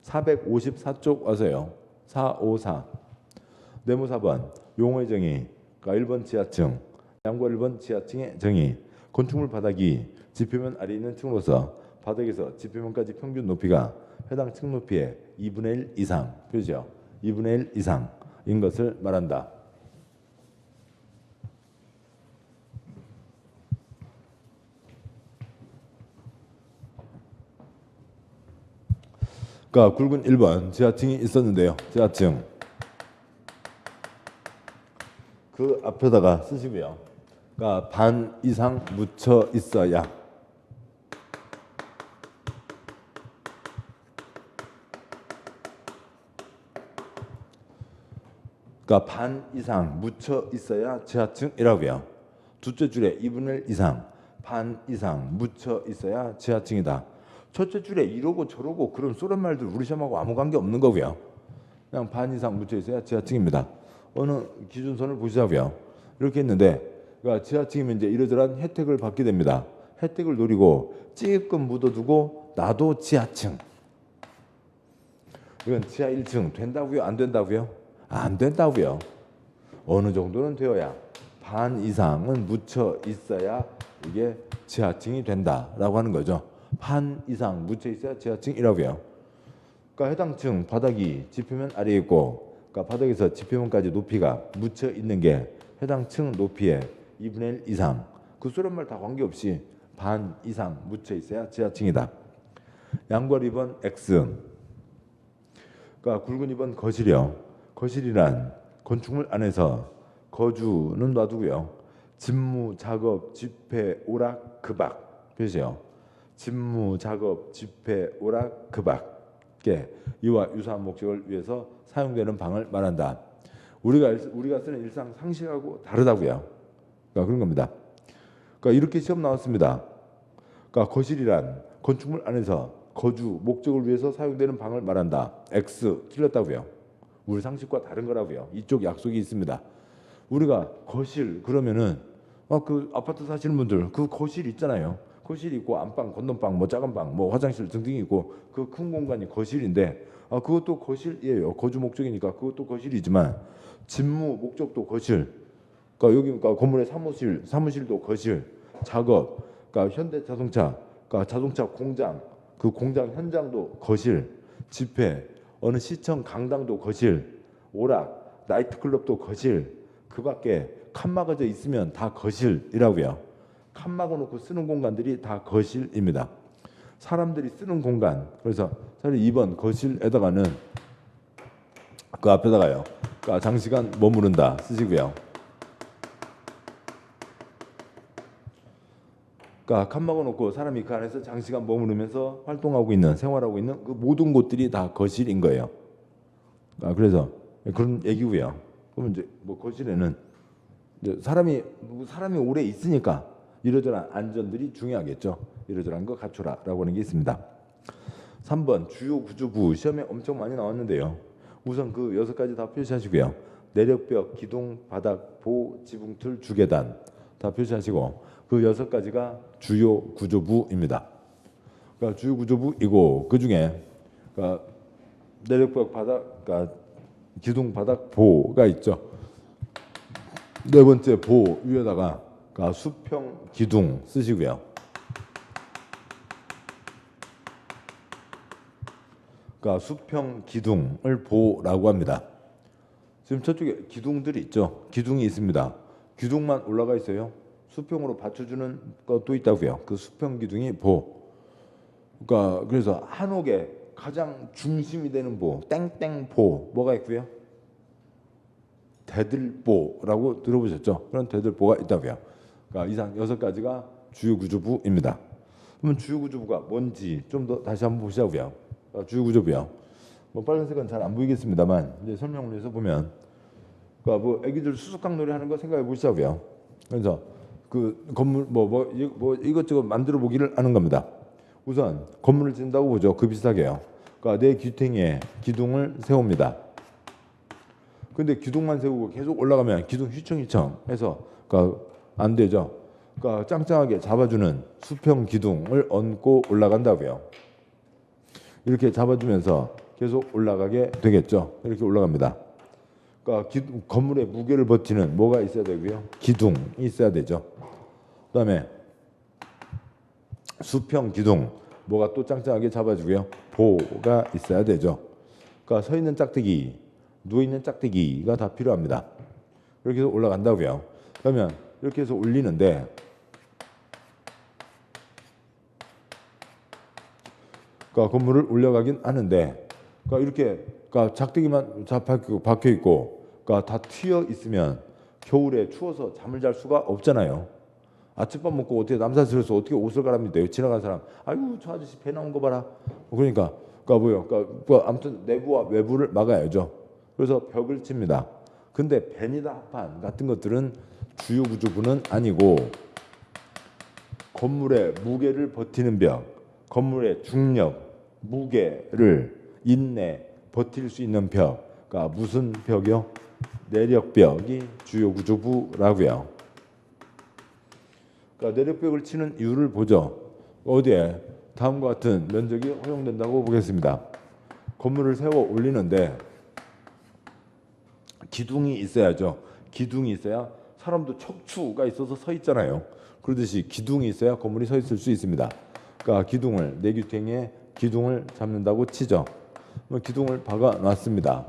454쪽 와서요. 454. 네모 4번 용어의 정의. 그러니까 1번 지하층, 양과 1번 지하층의 정의. 건축물 바닥이 지표면 아래 있는 층으로서 바닥에서 지표면까지 평균 높이가 해당 층 높이의 2분의 1 이상, 표시죠. 2분의 1 이상인 것을 말한다. 그러니까 굵은 1번 지하층이 있었는데요. 지하층. 그 앞에다가 쓰시고요. 그러니까 반 이상 묻혀 있어야. 그러니까 반 이상 묻혀 있어야 지하층이라고요. 둘째 줄에 2분의 1 이상, 반 이상 묻혀 있어야 지하층이다. 첫째 줄에 이러고 저러고 그런 쏘란 말들 우리 시험하고 아무 관계 없는 거고요. 그냥 반 이상 묻혀 있어야 지하층입니다. 어느 기준선을 보시자고요. 이렇게 했는데, 그러니까 지하층이면 이제 이러저러한 혜택을 받게 됩니다. 혜택을 노리고 찔끔 묻어두고 나도 지하층. 이건 지하 1층 된다고요? 안 된다고요? 안 된다고요. 어느 정도는 되어야, 반 이상은 묻혀 있어야 이게 지하층이 된다라고 하는 거죠. 반 이상 묻혀 있어야 지하층이라고요. 그러니까 해당 층 바닥이 지표면 아래에 있고, 그러니까 바닥에서 지표면까지 높이가 묻혀 있는 게 해당 층 높이의 2분의 1 이상. 그 소련 말 다 관계없이 반 이상 묻혀 있어야 지하층이다. 양괄 2번 X. 그러니까 굵은 2번 거실이요. 거실이란 건축물 안에서 거주는 놔두고요. 집무, 작업, 집회, 오락, 급악. 표시요. 집무, 작업, 집회, 오락, 급악께 이와 유사한 목적을 위해서 사용되는 방을 말한다. 우리가 쓰는 일상 상식하고 다르다고요. 그러니까 그런 겁니다. 그러니까 이렇게 시험 나왔습니다. 그러니까 거실이란 건축물 안에서 거주 목적을 위해서 사용되는 방을 말한다. X 틀렸다고요. 우리 상식과 다른 거라고요. 이쪽 약속이 있습니다. 우리가 거실 그러면은 그 아파트 사시는 분들 그 거실 있잖아요. 거실 있고 안방, 건넌방, 뭐 작은 방, 뭐 화장실 등등이 있고 그 큰 공간이 거실인데 그것도 거실이에요. 거주 목적이니까 그것도 거실이지만 집무 목적도 거실. 그러니까 여기 그러니까 건물의 사무실도 거실. 작업, 그러니까 현대자동차, 그러니까 자동차 공장, 그 공장 현장도 거실. 집회, 어느 시청 강당도 거실. 오락, 나이트클럽도 거실. 그밖에 칸막아져 있으면 다 거실이라고요. 칸막아 놓고 쓰는 공간들이 다 거실입니다. 사람들이 쓰는 공간. 그래서 차라리 2번 거실에다가는 그 앞에다가요. 그러니까 장시간 머무른다 쓰시고요. 그러니까 칸막아 놓고 사람이 그 안에서 장시간 머무르면서 활동하고 있는, 생활하고 있는 그 모든 곳들이 다 거실인 거예요. 그래서 그런 얘기고요. 그러면 이제 뭐 거실에는 이제 사람이 오래 있으니까 이러저러한 안전들이 중요하겠죠. 이러저러한 거 갖춰라라고 하는 게 있습니다. 3번 주요 구조부 시험에 엄청 많이 나왔는데요. 우선 그 6가지 다 표시하시고요. 내력벽, 기둥, 바닥, 보, 지붕틀, 주계단 다 표시하시고 그 6가지가 주요 구조부입니다. 그러니까 주요 구조부이고 그 중에 그러니까 내력벽, 바닥, 그러니까 기둥, 바닥, 보가 있죠. 네 번째 보 위에다가 그러니까 수평 기둥 쓰시고요. 그러니까 수평 기둥을 보라고 합니다. 지금 저쪽에 기둥들이 있죠. 기둥이 있습니다. 기둥만 올라가 있어요. 수평으로 받쳐주는 것도 있다고요. 그 수평 기둥이 보. 그러니까 그래서 한옥의 가장 중심이 되는 보, 땡땡보 뭐가 있고요? 대들보라고 들어보셨죠? 그런 대들보가 있다고요. 그러니까 이상 6가지가 주요 구조부입니다. 그러면 주요 구조부가 뭔지 좀 더 다시 한번 보시자고요. 주요 구조부요. 뭐 빨간색은 잘 안 보이겠습니다만 이제 설명을 위해서 보면 그러니까 뭐 애기들 수수깡 놀이 하는 거 생각해 보시자고요. 그래서 그 건물 뭐 이것저것 만들어 보기를 하는 겁니다. 우선 건물을 짓는다고 보죠. 그 비슷하게요. 그러니까 내 귀퉁이에 기둥을 세웁니다. 근데 기둥만 세우고 계속 올라가면 기둥 휘청휘청 해서 그러니까 안 되죠. 그러니까 짱짱하게 잡아주는 수평 기둥을 얹고 올라간다고요. 이렇게 잡아주면서 계속 올라가게 되겠죠. 이렇게 올라갑니다. 그러니까 건물의 무게를 버티는 뭐가 있어야 되고요. 기둥이 있어야 되죠. 그다음에 수평 기둥 뭐가 또 짱짱하게 잡아주고요. 보가 있어야 되죠. 그러니까 서 있는 짝대기, 누워 있는 짝대기가 다 필요합니다. 이렇게 해서 올라간다고요. 그러면 이렇게 해서 올리는데 그러니까 건물을 올려가긴 하는데 그러니까 이렇게 그러니까 작대기만 박혀 있고 그러니까 다 튀어 있으면 겨울에 추워서 잠을 잘 수가 없잖아요. 아침밥 먹고 어떻게 남사스러워서 어떻게 옷을 갈아입니까? 지나가는 사람 아이고 저 아저씨 배 나온 거 봐라. 그러니까 뭐요? 그러니까 아무튼 내부와 외부를 막아야죠. 그래서 벽을 칩니다. 근데 베니다판 같은 것들은 주요 구조부는 아니고 건물의 무게를 버티는 벽, 건물의 중력, 무게를 인내 버틸 수 있는 벽, 그러니까 무슨 벽이요? 내력벽이 주요 구조부라고요. 그러니까 내력벽을 치는 이유를 보죠. 어디에? 다음과 같은 면적이 허용된다고 보겠습니다. 건물을 세워 올리는데 기둥이 있어야죠. 기둥이 있어야 사람도 척추가 있어서 서 있잖아요. 그러듯이 기둥이 있어야 건물이 서 있을 수 있습니다. 그러니까 기둥을 내규탱에 기둥을 잡는다고 치죠. 기둥을 박아 놨습니다.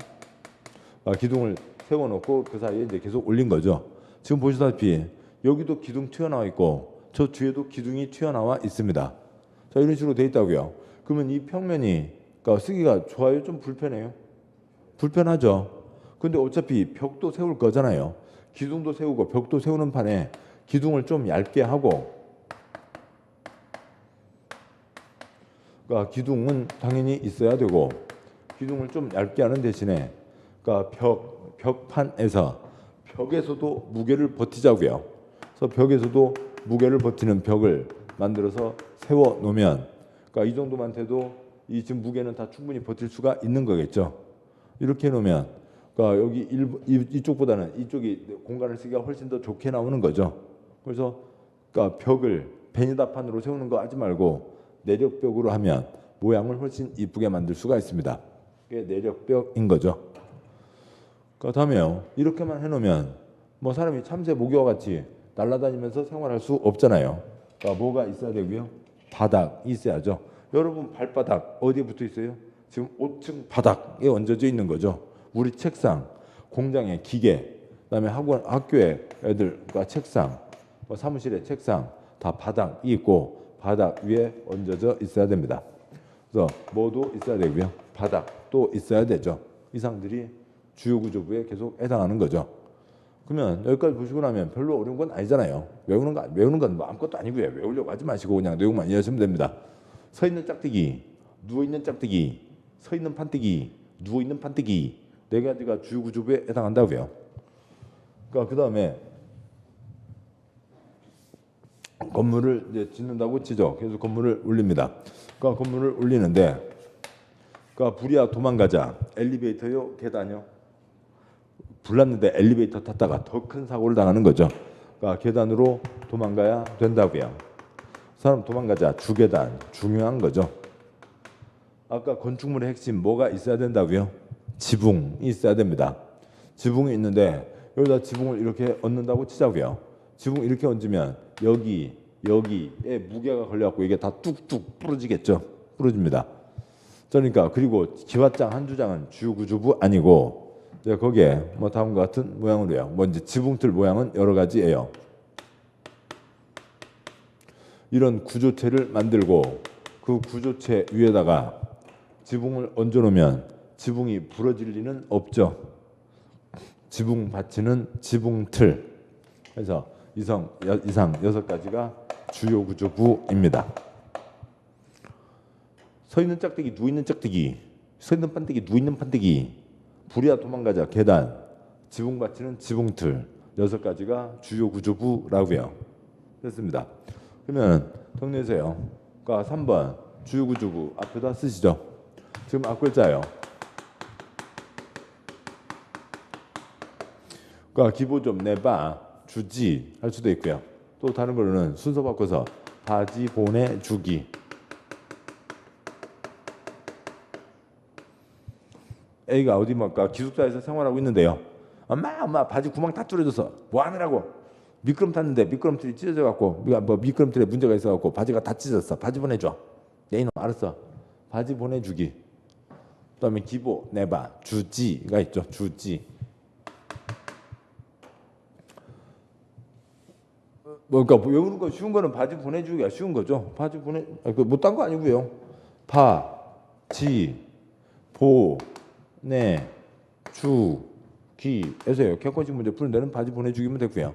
기둥을 세워놓고 그 사이에 이제 계속 올린 거죠. 지금 보시다시피 여기도 기둥 튀어나와 있고 저 뒤에도 기둥이 튀어나와 있습니다. 자, 이런 식으로 돼 있다고요. 그러면 이 평면이 그러니까 쓰기가 좋아요? 좀 불편해요? 불편하죠. 근데 어차피 벽도 세울 거잖아요. 기둥도 세우고 벽도 세우는 판에 기둥을 좀 얇게 하고 그러니까 기둥은 당연히 있어야 되고 기둥을 좀 얇게 하는 대신에 그러니까 벽에서도 무게를 버티자고요. 그래서 벽에서도 무게를 버티는 벽을 만들어서 세워 놓으면 그러니까 이 정도만 돼도 이 지금 무게는 다 충분히 버틸 수가 있는 거겠죠. 이렇게 놓으면 그러니까 여기 이쪽보다는 이쪽이 공간을 쓰기가 훨씬 더 좋게 나오는 거죠. 그래서 그러니까 벽을 베니다판으로 세우는 거 하지 말고 내력벽으로 하면 모양을 훨씬 이쁘게 만들 수가 있습니다. 그게 내력벽인 거죠. 그러니까 다음에요. 이렇게만 해놓으면 뭐 사람이 참새 모기와 같이 날아다니면서 생활할 수 없잖아요. 그러니까 뭐가 있어야 되고요. 바닥이 있어야죠. 여러분 발바닥 어디에 붙어 있어요? 지금 5층 바닥에 얹어져 있는 거죠. 우리 책상, 공장의 기계, 그다음에 학교의 애들과 책상, 사무실의 책상 다 바닥이 있고 바닥 위에 얹어져 있어야 됩니다. 그래서 뭐도 있어야 되고요. 바닥도 있어야 되죠. 이상들이 주요 구조부에 계속 해당하는 거죠. 그러면 여기까지 보시고 나면 별로 어려운 건 아니잖아요. 외우는 건 뭐 아무것도 아니고요. 외우려고 하지 마시고 그냥 내용만 이해하시면 됩니다. 서 있는 짝대기, 누워 있는 짝대기, 서 있는 판때기, 누워 있는 판때기 네 가지가 주요 구조부에 해당한다고요. 그러니까 그 다음에 건물을 이제 짓는다고 치죠. 그래서 건물을 올립니다. 그러니까 건물을 올리는데, 그러니까 불이야 도망가자. 엘리베이터요, 계단요. 불났는데 엘리베이터 탔다가 더 큰 사고를 당하는 거죠. 그러니까 계단으로 도망가야 된다고요. 사람 도망가자. 주계단 중요한 거죠. 아까 건축물의 핵심 뭐가 있어야 된다고요? 지붕이 있어야 됩니다. 지붕이 있는데 여기다 지붕을 이렇게 얹는다고 치자고요. 지붕 이렇게 얹으면 여기에 무게가 걸려갖고 이게 다 뚝뚝 부러지겠죠. 부러집니다. 그러니까 그리고 기와장 한두 장은 주요 구조부 아니고 거기에 뭐 다음과 같은 모양으로요. 뭐 이제 지붕틀 모양은 여러 가지예요. 이런 구조체를 만들고 그 구조체 위에다가 지붕을 얹어 놓으면 지붕이 부러질 리는 없죠. 지붕 받치는 지붕틀. 그래서 이상 6가지가 주요 구조부입니다. 서 있는 짝대기, 누워 있는 짝대기, 서 있는 판때기, 누워 있는 판때기, 불이야 도망가자, 계단, 지붕 받치는 지붕틀 6가지가 주요 구조부라고요. 됐습니다. 그러면 정리해서요. 그러니까 3번 주요 구조부 앞에다 쓰시죠. 지금 앞글자예요. 그러니까 기본 좀 내봐 주지 할 수도 있고요. 또 다른 걸로는 순서 바꿔서 바지 보내 주기. A가 어디 뭐까 기숙사에서 생활하고 있는데요. 엄마 바지 구멍 다 뚫어져서 뭐 하느라고 미끄럼 탔는데 미끄럼틀이 찢어져 갖고 뭐 미끄럼틀에 문제가 있어 갖고 바지가 다 찢어졌어. 바지 보내줘. 네 이놈 알았어. 바지 보내주기. 그다음에 기보 내봐 주지가 있죠. 주지. 그러니까 외우는 거 쉬운 거는 바지 보내주기가 쉬운 거죠. 바지 보내 못한 거 아니고요. 바지 보내 주기에서요. 객관식 문제 푸는 데는 바지 보내주기면 되고요.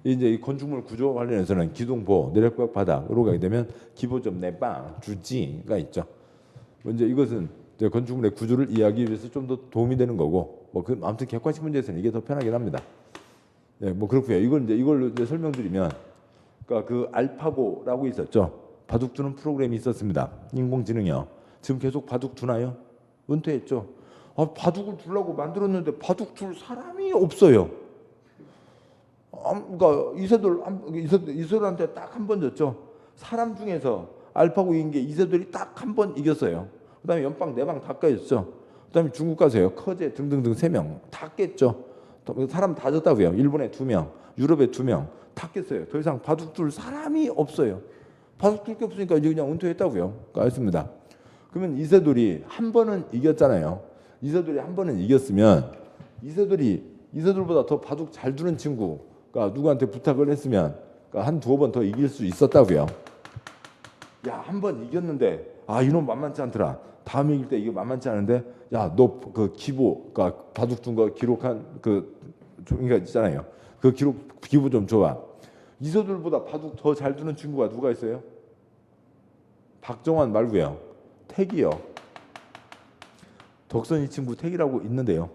이제 이 건축물 구조 관련해서는 기둥보, 내력벽, 바닥으로 가게 되면 기보점 내방 주지가 있죠. 먼저 이것은 이제 건축물의 구조를 이해하기 위해서 좀 더 도움이 되는 거고, 뭐 그 아무튼 객관식 문제에서는 이게 더 편하긴 합니다. 네, 뭐 그렇고요. 이걸로 이제 설명드리면, 그러니까 그 알파고라고 있었죠. 바둑 두는 프로그램이 있었습니다. 인공지능이요. 지금 계속 바둑 두나요? 은퇴했죠. 바둑을 두려고 만들었는데 바둑 둘 사람이 없어요. 그러니까 이세돌한테 딱 한 번 졌죠. 사람 중에서 알파고인 게 이세돌이 딱 한 번 이겼어요. 그다음에 연방 내방 다 깨졌죠. 그다음에 중국 가서요. 커제 등등등 3명 다 깼죠. 사람 다 졌다고요. 일본에 2명, 유럽에 2명 다 깼어요. 더 이상 바둑 둘 사람이 없어요. 바둑 둘 게 없으니까 이제 그냥 은퇴했다고요. 알겠습니다. 그러면 이세돌이 한 번은 이겼잖아요. 이세돌이 한 번은 이겼으면 이세돌보다 더 바둑 잘 두는 친구가 누구한테 부탁을 했으면 한 2번 더 이길 수 있었다고요. 야, 한 번 이겼는데 이놈 만만치 않더라. 다음에 이길 때 이게 만만치 않은데 야, 너 그 기보 그러니까 바둑 둔 거 기록한 그 종이가 있잖아요. 그 기보 좀 줘봐. 이세돌보다 바둑 더 잘 두는 친구가 누가 있어요? 박정환 말고요. 택이요. 덕선이 친구 택이라고 있는데요.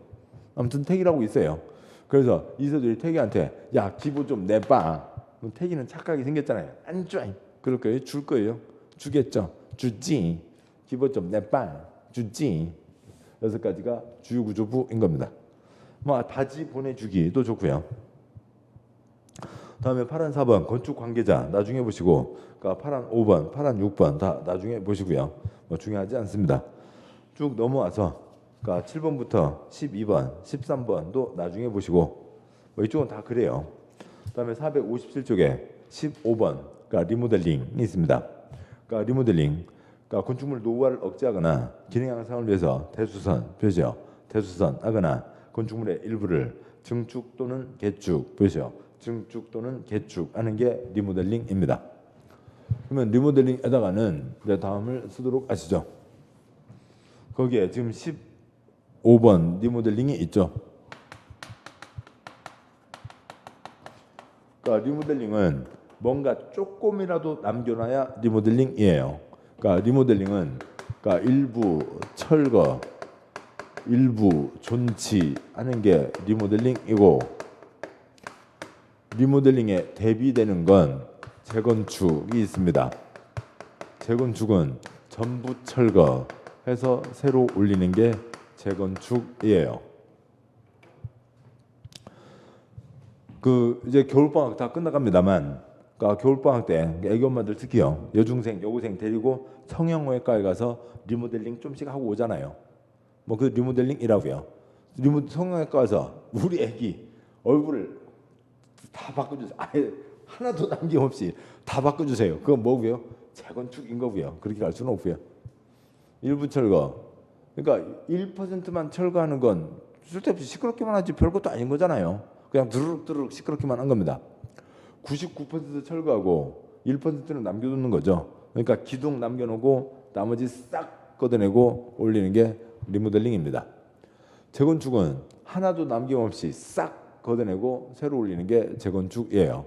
아무튼 택이라고 있어요. 그래서 이세돌이 택이한테 야, 기보 좀 내봐. 그럼 택이는 착하게 생겼잖아요. 안 줘. 그럴 거예요. 줄 거예요. 주겠죠. 주지. 기보 좀 내봐. 주지. 6가지가 주요 구조부인 겁니다. 뭐 바지 보내주기도 좋고요. 다음에 파란 4번 건축 관계자 나중에 보시고, 그러니까 파란 5번, 파란 6번 다 나중에 보시고요. 뭐 중요하지 않습니다. 쭉 넘어와서 그러니까 7번부터 12번, 13번도 나중에 보시고, 뭐 이쪽은 다 그래요. 그다음에 457쪽에 15번 그러니까 리모델링이 있습니다. 그러니까 리모델링, 그러니까 건축물 노후화를 억제하거나 기능 향상을 위해서 대수선, 표시요. 대수선 하거나 건축물의 일부를 증축 또는 개축, 표시요. 증축 또는 개축하는 게 리모델링입니다. 그러면 리모델링에다가는 이제 다음을 쓰도록 하시죠. 거기에 지금 15번 리모델링이 있죠. 그러니까 리모델링은 뭔가 조금이라도 남겨놔야 리모델링이에요. 그러니까 리모델링은 그러니까 일부 철거, 일부 존치하는 게 리모델링이고, 리모델링에 대비되는 건 재건축이 있습니다. 재건축은 전부 철거해서 새로 올리는 게 재건축이에요. 그 이제 겨울방학 다 끝나갑니다만, 그러니까 겨울방학 때 애기 엄마들 특히요, 여중생, 여고생 데리고 성형외과에 가서 리모델링 좀씩 하고 오잖아요. 뭐 그 리모델링이라고요. 성형외과 가서 우리 애기 얼굴을 다 바꿔주세요. 아예 하나도 남김없이 다 바꿔주세요. 그건 뭐고요? 재건축인 거고요. 그렇게 갈 수는 없고요. 일부 철거. 그러니까 1%만 철거하는 건 쓸데없이 시끄럽기만 하지 별것도 아닌 거잖아요. 그냥 드르륵 시끄럽기만 한 겁니다. 99% 철거하고 1%는 남겨두는 거죠. 그러니까 기둥 남겨놓고 나머지 싹 걷어내고 올리는 게 리모델링입니다. 재건축은 하나도 남김없이 싹 걷어내고 새로 올리는 게 재건축이에요.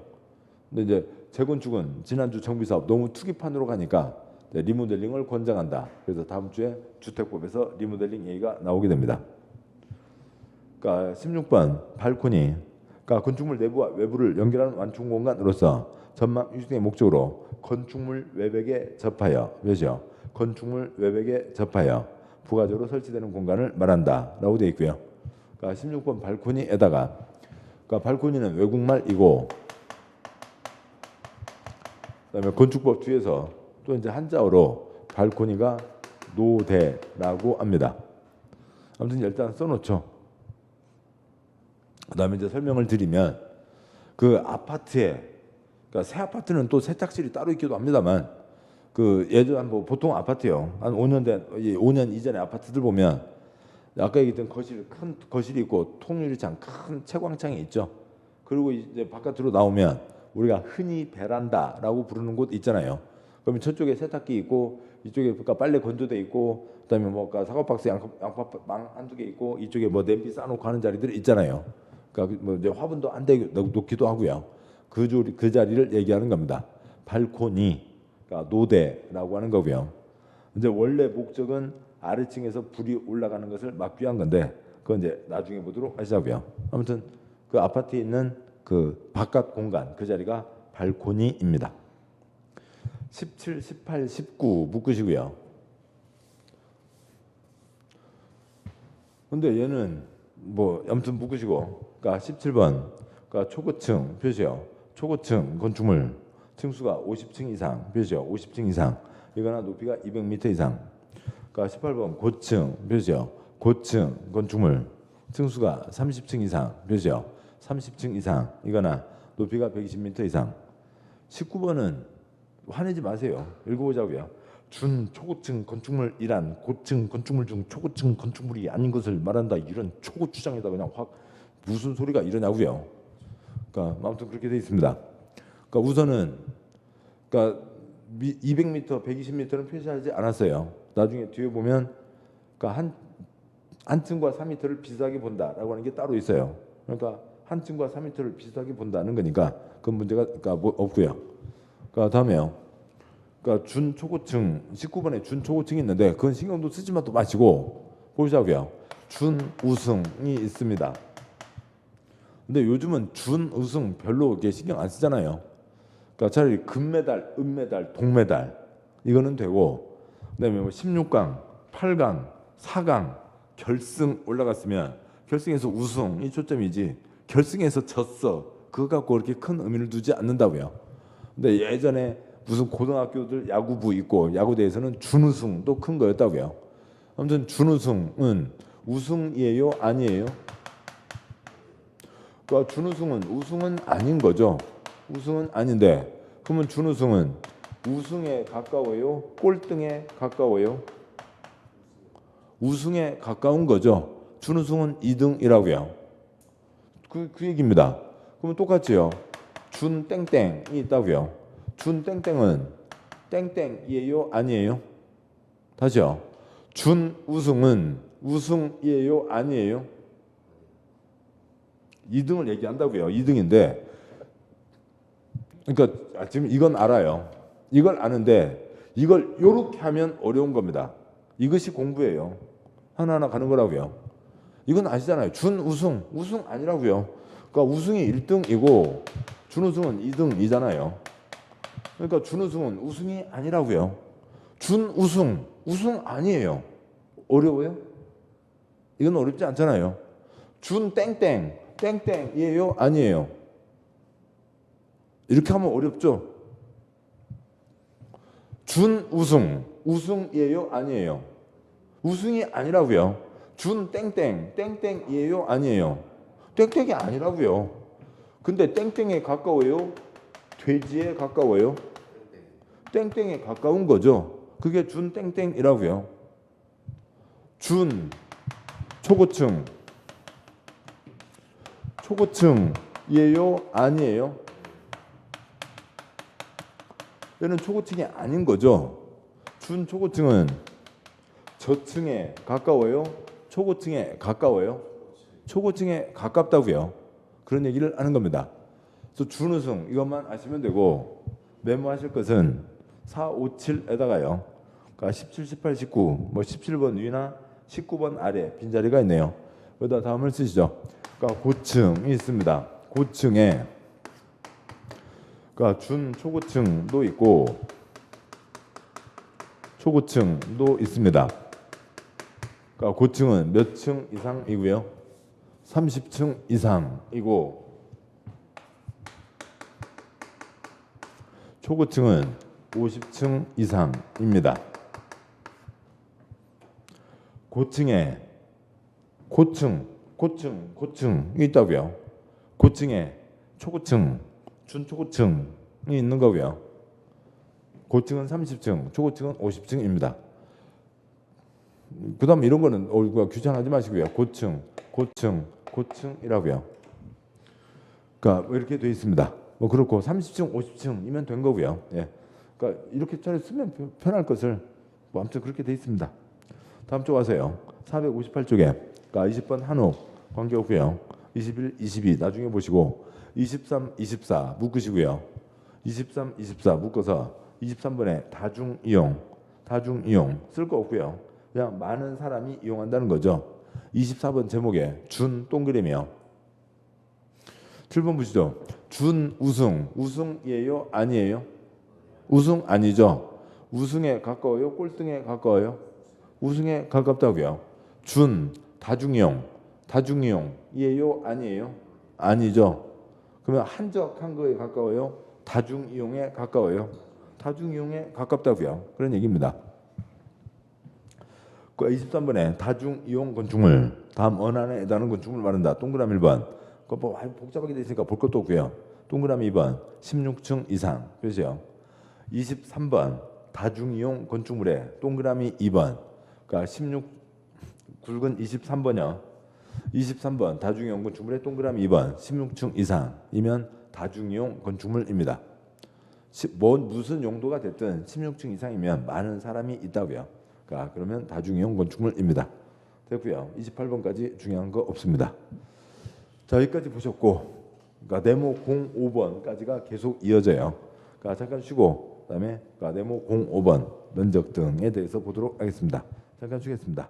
근데 이제 재건축은 지난주 정비사업 너무 투기판으로 가니까 리모델링을 권장한다. 그래서 다음 주에 주택법에서 리모델링 얘기가 나오게 됩니다. 그러니까 16번 발코니, 그러니까 건축물 내부와 외부를 연결하는 완충 공간으로서 전망 유지의 목적으로 건축물 외벽에 접하여, 왜죠? 건축물 외벽에 접하여 부가적으로 설치되는 공간을 말한다라고 되어 있고요. 그러니까 16번 발코니에다가, 그러니까 발코니는 외국말이고, 그다음에 건축법 뒤에서 또 이제 한자어로 발코니가 노대라고 합니다. 아무튼 일단 써놓죠. 그다음에 이제 설명을 드리면 그 아파트에 그러니까 새 아파트는 또 세탁실이 따로 있기도 합니다만 그 예전 뭐 보통 아파트요 한 5년 이전의 아파트들 보면 아까 얘기했던 큰 거실이 있고 통유리창 큰 채광창이 있죠. 그리고 이제 바깥으로 나오면 우리가 흔히 베란다라고 부르는 곳 있잖아요. 그러면 저쪽에 세탁기 있고 이쪽에 그러니까 빨래 건조대 있고 그다음에 뭐 사과박스 양파망 한두 개 있고 이쪽에 뭐 냄비 싸놓고 하는 자리들 있잖아요. 그러니까 뭐 이제 화분도 안 대 놓기도 하고요. 그 자리를 얘기하는 겁니다. 발코니, 그러니까 노대라고 하는 거고요. 이제 원래 목적은 아래층에서 불이 올라가는 것을 막기 위한 건데 그건 이제 나중에 보도록 하자고요. 아무튼 그 아파트에 있는 그 바깥 공간 그 자리가 발코니입니다. 17, 18, 19 묶으시고요. 근데 얘는 뭐 아무튼 묶으시고 그러니까 17번 그러니까 초고층 표시요. 초고층 건축물 층수가 50층 이상 표시요. 50층 이상 이거나 높이가 200m 이상. 그러니까 18번 고층 표시요. 고층 건축물 층수가 30층 이상 표시요. 30층 이상 이거나 높이가 120m 이상. 19번은 화내지 마세요. 읽어보자고요. 준초고층 건축물이란 고층 건축물 중 초고층 건축물이 아닌 것을 말한다. 이런 초고추장에다 그냥 확 무슨 소리가 이러냐고요. 그러니까 아무튼 그렇게 돼 있습니다. 그러니까 우선은 그러니까 200m, 120m는 표시하지 않았어요. 나중에 뒤에 보면 그러니까 한 층과 4m를 비슷하게 본다라고 하는 게 따로 있어요. 그러니까 한 층과 4m를 비슷하게 본다는 거니까 그 문제가 그러니까 뭐 없고요. 그러니까 다음에요. 그러니까 준초고층 19번에 준초고층이 있는데 그건 신경도 쓰지만 또 마시고 보자고요. 준우승이 있습니다. 근데 요즘은 준우승 별로 이렇게 신경 안 쓰잖아요. 그러니까 차라리 금메달, 은메달, 동메달 이거는 되고 그다음에 뭐 16강, 8강, 4강 결승 올라갔으면 결승에서 우승이 초점이지 결승에서 졌어 그거 갖고 그렇게 큰 의미를 두지 않는다고요. 근데 예전에 무슨 고등학교들 야구부 있고 야구대에서는 준우승도 큰 거였다고요. 아무튼 준우승은 우승이에요, 아니에요? 그러니까 준우승은 우승은 아닌 거죠. 우승은 아닌데 그러면 준우승은 우승에 가까워요, 꼴등에 가까워요? 우승에 가까운 거죠. 준우승은 2등이라고요. 그 얘기입니다. 그러면 똑같이요. 준 땡땡이 있다고요. 준 땡땡은 땡땡이에요, 아니에요? 다시요. 준 우승은 우승이에요, 아니에요? 2등을 얘기한다고요. 2등인데 그러니까 지금 이건 알아요. 이걸 아는데 이걸 요렇게 하면 어려운 겁니다. 이것이 공부예요. 하나하나 가는 거라고요. 이건 아시잖아요. 준우승, 우승 아니라고요. 그러니까 우승이 1등이고 준우승은 2등이잖아요. 그러니까 준우승은 우승이 아니라고요. 준우승, 우승 아니에요. 어려워요? 이건 어렵지 않잖아요. 준 땡땡, 땡땡이에요, 아니에요? 이렇게 하면 어렵죠. 준우승, 우승이에요, 아니에요? 우승이 아니라고요. 준 땡땡, 땡땡이에요, 아니에요? 땡땡이 아니라고요. 근데 땡땡에 가까워요? 돼지에 가까워요? 땡땡에 가까운 거죠. 그게 준 땡땡이라고요. 준 초고층, 초고층이에요, 아니에요? 얘는 초고층이 아닌 거죠. 준 초고층은 저층에 가까워요? 초고층에 가까워요? 초고층에 가깝다고요. 그런 얘기를 하는 겁니다. 그래서 준우승 이것만 아시면 되고 메모하실 것은 4, 5, 7에다가요. 그러니까 17, 18, 19 뭐 17번 위나 19번 아래 빈자리가 있네요. 여기다 다음을 쓰시죠. 그러니까 고층이 있습니다. 고층에 그러니까 준 초고층도 있고 초고층도 있습니다. 그러니까 고층은 몇 층 이상이고요? 30층 이상이고 초고층은 50층 이상입니다. 고층에 고층이 있다고요. 고층에 초고층, 준초고층이 있는 거고요. 고층은 30층, 초고층은 50층입니다. 그 다음 이런 거는 귀찮아하지 마시고요. 고층이라고요. 그러니까 이렇게 되어 있습니다. 뭐 그렇고 30층, 50층이면 된 거고요. 예. 그러니까 이렇게 잘 쓰면 편할 것을 뭐 아무튼 그렇게 되어 있습니다. 다음 쪽 와서요. 458쪽에 그러니까 20번 한우 관계없고요. 21, 22 나중에 보시고 23, 24 묶으시고요. 23, 24 묶어서 23번에 다중이용 쓸 거 없고요. 그냥 많은 사람이 이용한다는 거죠. 24번 제목에 준 동그라미요. 7번 보시죠. 준 우승이에요? 아니에요? 우승 아니죠. 우승에 가까워요? 꼴등에 가까워요? 우승에 가깝다고요. 준 다중이용이에요? 아니에요? 아니죠. 그러면 한적한 거에 가까워요? 다중이용에 가까워요? 다중이용에 가깝다고요. 그런 얘기입니다. 23번에 다중이용 건축물 다음 언안에 해당하는 건축물 말한다. 동그라미 1번. 뭐 복잡하게 되어 있으니까 볼 것도 없고요. 동그라미 2번 16층 이상 표시요. 23번 다중이용 건축물에 동그라미 2번. 그러니까 16 굵은 23번이요. 23번 다중이용 건축물에 동그라미 2번 16층 이상이면 다중이용 건축물입니다. 무슨 용도가 됐든 16층 이상이면 많은 사람이 있다고요. 그러니까 그러면 다중이용 건축물입니다. 됐고요. 28번까지 중요한 거 없습니다. 자, 여기까지 보셨고, 그러니까 네모 05번까지가 계속 이어져요. 그러니까 잠깐 쉬고 그다음에 네모 05번 면적 등에 대해서 보도록 하겠습니다. 잠깐 쉬겠습니다.